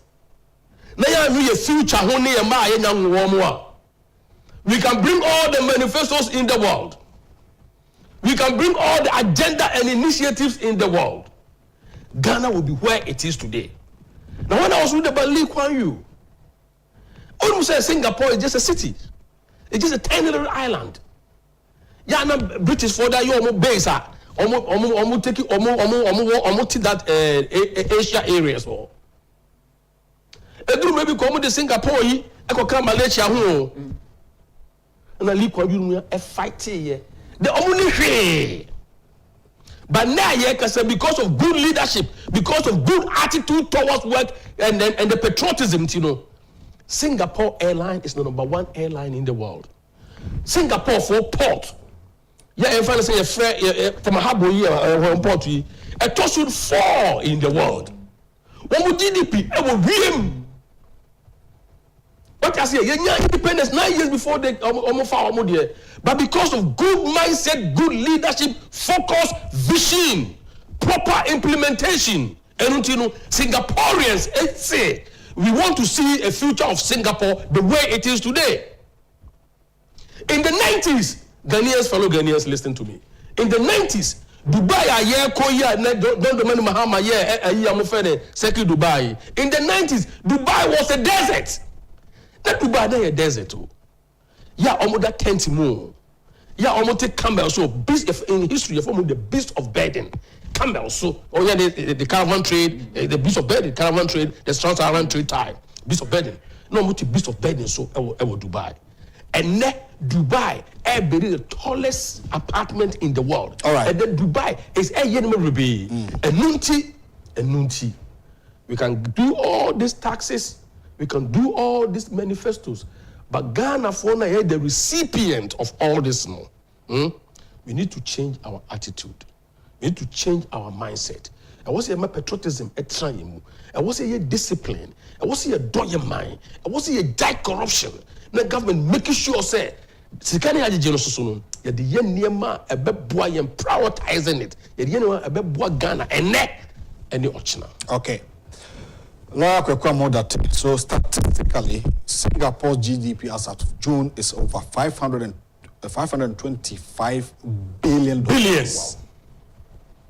We can bring all the manifestos in the world. We can bring all the agenda and initiatives in the world. Ghana will be where it is today. Now, when I was reading about Lee Kuan Yew, almost said Singapore is just a city. It's just a tiny little island. Yeah, I'm British for that. You base that Asia areas or. Maybe come to Singapore, I could come Malaysia home. And I leave a fight here. The only way. But now, because of good leadership, because of good attitude towards work and the patriotism, Singapore Airline is the #1 airline in the world. Singapore for port. Yeah, if I say a fair Tamahabo here, port, a total 4 in the world. What would GDP? I will him. What I say, independence 9 years before they almost found. But because of good mindset, good leadership, focus, vision, proper implementation, and Singaporeans say we want to see a future of Singapore the way it is today. In the 90s, Ghanaians, fellow Ghanaians, listen to me. In the 90s, Dubai don't Mahama second Dubai. In the 90s, Dubai was a desert. That Dubai is a desert. Yeah, almost that 10 more. Yeah, almost take camel. So beast in history, you form the beast of burden. Camel. So yeah, the caravan trade, the beast of burden, caravan trade, the trans-Saharan trade type, beast of burden. No more beast of burden. So ever Dubai, and Dubai, the tallest apartment in the world. All right. And then Dubai is a nunti. We can do all these taxes, we can do all these manifestos, but Ghana for now the recipient of all this now. We need to change our attitude. We need to change our mindset. I was my patriotism at trying. I was a discipline. I was a doye mind. I was a die corruption. The government making sure say Sikani Haji Genosusun, ya the yen niema a beboy and prioritizing it. Ya the yen a beboy Ghana and the ochina. Okay. Laura Kwekwa more that. So statistically, Singapore's GDP as of June is over 525 billion dollars. Billions.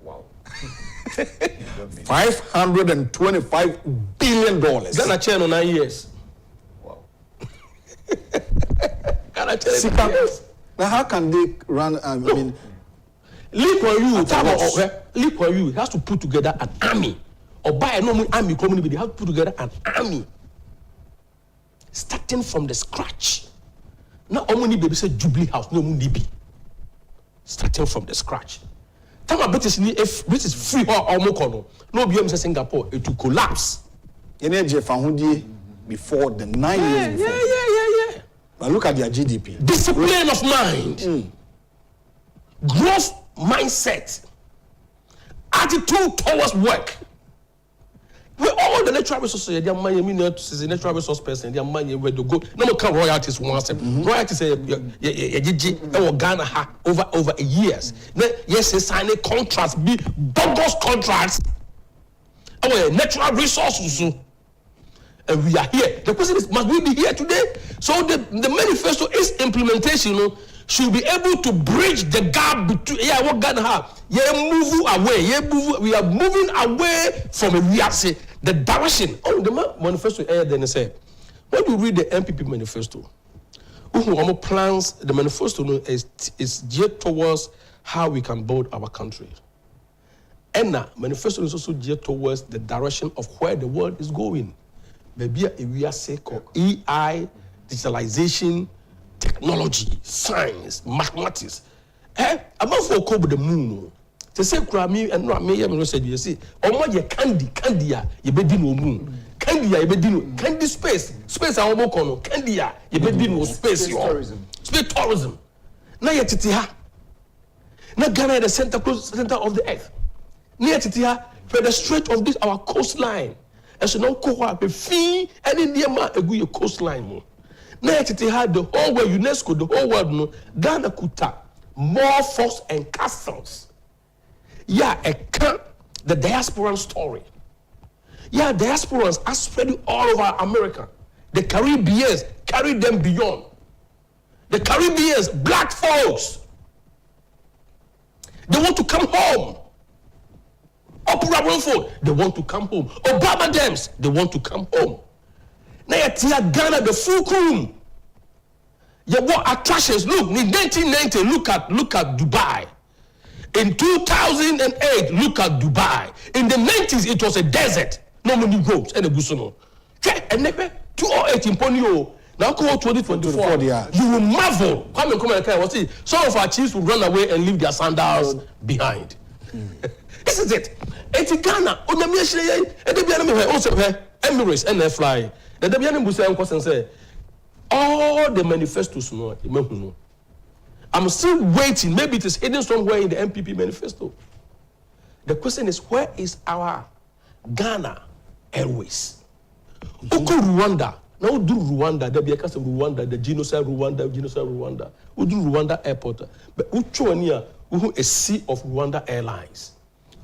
Wow. $525 billion. Ghana chair on 9 years. Wow. Ghana chair 9 years. Now how can they run? I mean, Lee Kuan Yew has to put together an army, or buy a normal army community. They have to put together an army, starting from the scratch. Now, only baby say Jubilee House, no money. Starting from the scratch. Time about British free or more no BM say Singapore, it will collapse. Energy found before the 9 years before. Yeah. But look at their GDP. Discipline of mind, growth mindset, attitude towards work. We all the natural resources, their money, is a natural resource person, their money where to go. No more come royalties once. Royalties Ghana over years. Yes, they sign a contracts, be bogus contracts. Our natural resources. And we are here. The question is, must we be here today? So the manifesto is implementation, should be able to bridge the gap between what Ghana have. We are moving away from a reality. The direction. The manifesto then say, when you read the MPP manifesto, plans, the manifesto is geared towards how we can build our country. And the manifesto is also geared towards the direction of where the world is going. Maybe we are say AI, digitalization, technology, science, mathematics. I'm not for the moon. They say, "Krami and no me said you see, candy, you be no moon. Candy, you be candy space. Space I won't call candy, you be no space tourism. Space tourism. Now you titiha. Now Ghana is the center of the earth. Near titiha, for the stretch of this our coastline. And so now be fee and in the ma a good coastline. Now it had the whole world, UNESCO, the whole world, no, Ghana Kuta, more forts and castles. Yeah, the diasporan story. Yeah, diasporans are spreading all over America. The Caribbeans carry them beyond. The Caribbeans, black folks, they want to come home. Opera Wilford, they want to come home. Obama Dems, they want to come home. Now you Ghana, the full room. You want attractions. Look, in 1990, look at Dubai. In 2008, look at Dubai. In the 90s, it was a desert. No many roads and a gusono. And never 208 in Ponyo. Now call 2024. You will marvel. Come and see. Some of our chiefs will run away and leave their sandals behind. This is it. It's Ghana. Emirates and they fly. The Debian Busa and say, all the manifestos, I'm still waiting. Maybe it is hidden somewhere in the MPP manifesto. The question is, where is our Ghana Airways? Oko Rwanda. Now do Rwanda. There be a case of Rwanda, the genocide Rwanda. We do Rwanda airport. But Uchoania, who a sea of Rwanda Airlines.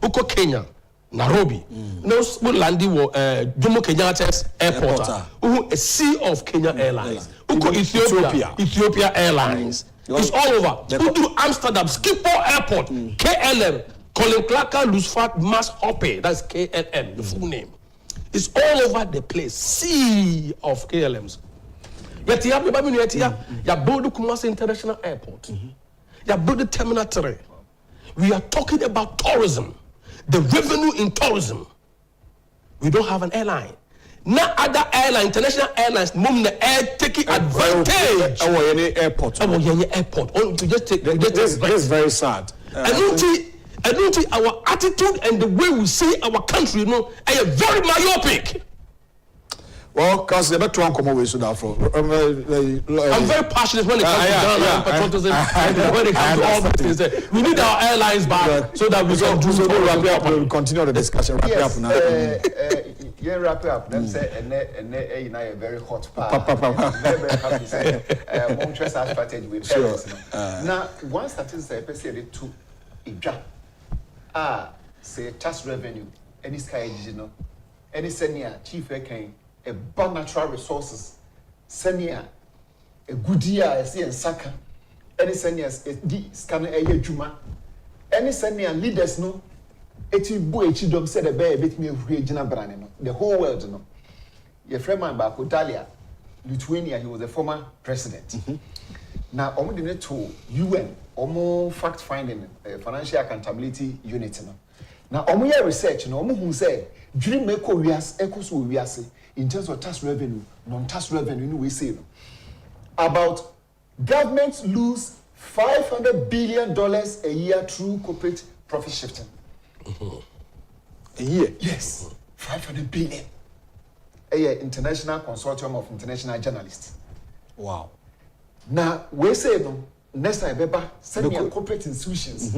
Oko Kenya. Nairobi. Now we landing Jomo Kenyatta's airport. A sea of Kenya Airlines. Ethiopia Airlines. It's all over. We do Amsterdam, Schiphol Airport, KLM, Colin Clark, Lusfat, Mass Ope. That's KLM, the full name. It's all over the place. Sea of KLMs. Yet you have Bodu Kumasi International Airport. They are building Terminal 3. We are talking about tourism, the revenue in tourism. We don't have an airline. Now other airline, international airlines, mom the air taking advantage. Any airport. Airport. Oh, to just take. This is very sad. I don't think our attitude and the way we see our country, you know, are very myopic. Well, because they better come away so that for. I'm very passionate when it comes to Ghana and patriotism and when it comes to all these things. We need our airlines back so that we can do so. We'll continue the discussion. Wrap it up now. Yeah, wrap it up. Them say and you know a very hot part. Very happy say more interest our strategy with parents. Now one statistic say person to Agyapong say tax revenue any sky digital any senior chief can a natural resources senior a good year as in saka any seniors di scan a juma any senior leaders no eti bo echi dom said the bear bit me regional brand no the whole world no your friend man back Dalia Lithuania he was a former president now omo dey to UN omo fact finding financial accountability unit no now omo your research no omo hu say dream make wias ekoso wiase in terms of tax revenue, non-tax revenue, we say no. About governments lose $500 billion a year through corporate profit shifting. A year? Yes, 500 billion. A year, International Consortium of International Journalists. Wow. Now, we say no, next time, Beba, send me corporate institutions.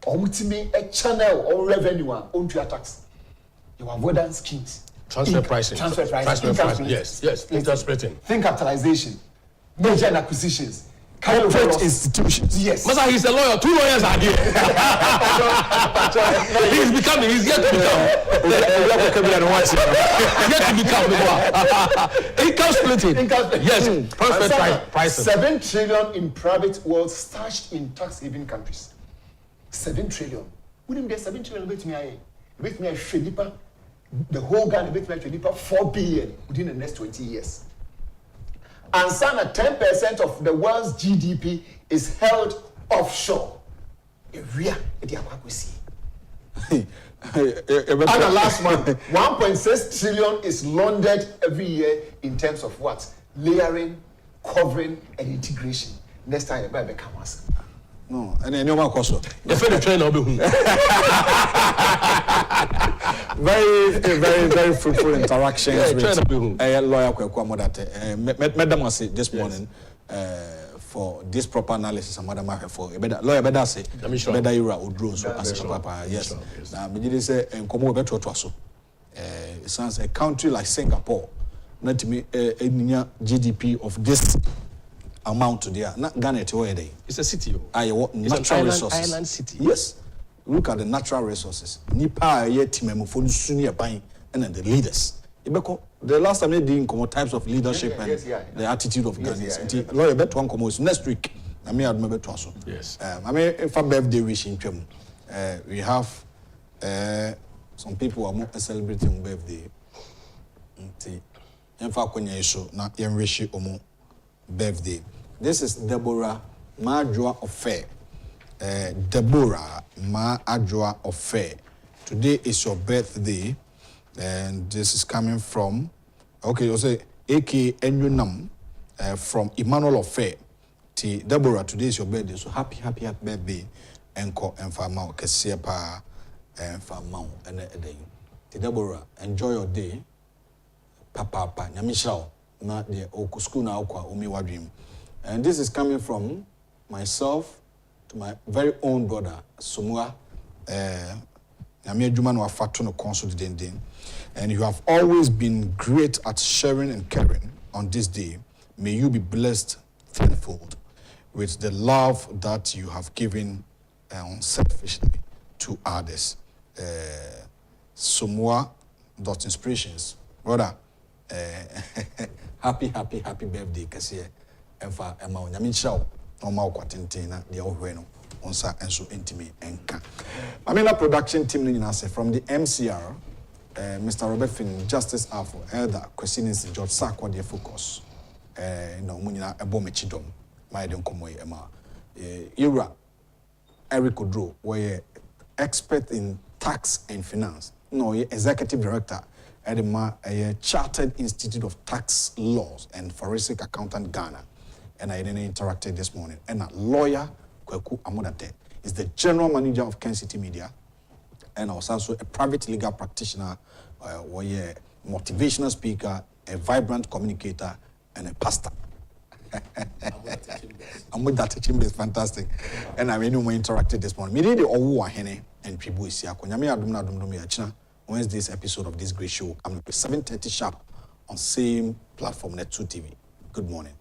Ultimately, a channel or revenue on your tax. Your avoidance schemes. Transfer pricing. Yes. Interest rating. Think capitalization. Merger and acquisitions. Corporate institutions. Yes. Masa, he's a lawyer. 2 lawyers are here. He's yet to become. Income splitting. Yes. Transfer pricing. 7 trillion in private world stashed in tax haven countries. 7 trillion. Wouldn't there 7 trillion bet me a the whole Ghana bit me 4 billion within the next 20 years. And some 10% of the world's GDP is held offshore. And the last one, 1.6 trillion is laundered every year in terms of what? Layering, covering, and integration. Next time, you better come us. No, and then no more cost. Very fruitful interactions with lawyer Kwekwa Modate. Madam was this morning for this proper analysis and Madam for lawyer better say better you are Oduro so as papa yes. Now me did say and come over to so. It sounds a country like Singapore, not to me GDP of this amount to there. Not Ghana to where they. It's a city. Natural resources. Island city. Yes. Look at the natural resources. Nipa yet timemufonu senior buying and then the leaders. The last time they did come types of leadership and the attitude of Ghanaians. Lawyer bet one come next week. I mean, I remember to us. Yes. I mean, if a birthday wish in Chum, we have some people who are more celebrating birthday. In fact, when you show na wish omo birthday. This is Deborah Majua Ofe. Deborah Ajua Ofe. Today is your birthday, and this is coming from, okay, you say A.K. Enyunam from Emmanuel Ofe. Deborah, today is your birthday, so happy birthday. Enko and Famao, Kesiepa and Famao, and a day. Deborah, enjoy your day. Papa, Nyamishao, na the Oku school na Okwa Umiwa dream. And this is coming from myself to my very own brother, Sumwa. And you have always been great at sharing and caring on this day. May you be blessed tenfold with the love that you have given unselfishly to others. Sumwa.inspirations. Brother, happy birthday, Kasia. And for Emma, Yamin normal quatentina, the old Reno, onsa and so intimate and can. I mean, a production team from the MCR, Mr. Robert Finn, Justice Afro, Elder, Questionings, George Sakwa, their focus. No, Munina, a bomb chidom, my don't come away, Emma. Ira Eric Oduro, were expert in tax and finance. No, executive director at the Chartered Institute of Tax Laws and Forensic Accountant Ghana. And I didn't interacted this morning. And a lawyer, Kweku Amodate, is the general manager of Kencity Media. And I was also a private legal practitioner, a motivational speaker, a vibrant communicator, and a pastor. I'm with that teaching is fantastic. And I mean, we interacted this morning. Me did the Owu Ahene and Tribu Isia. Konyame adumna dumdumi achina. Wednesday's episode of this great show. I'm at 7:30 sharp on same platform, Net2 TV. Good morning.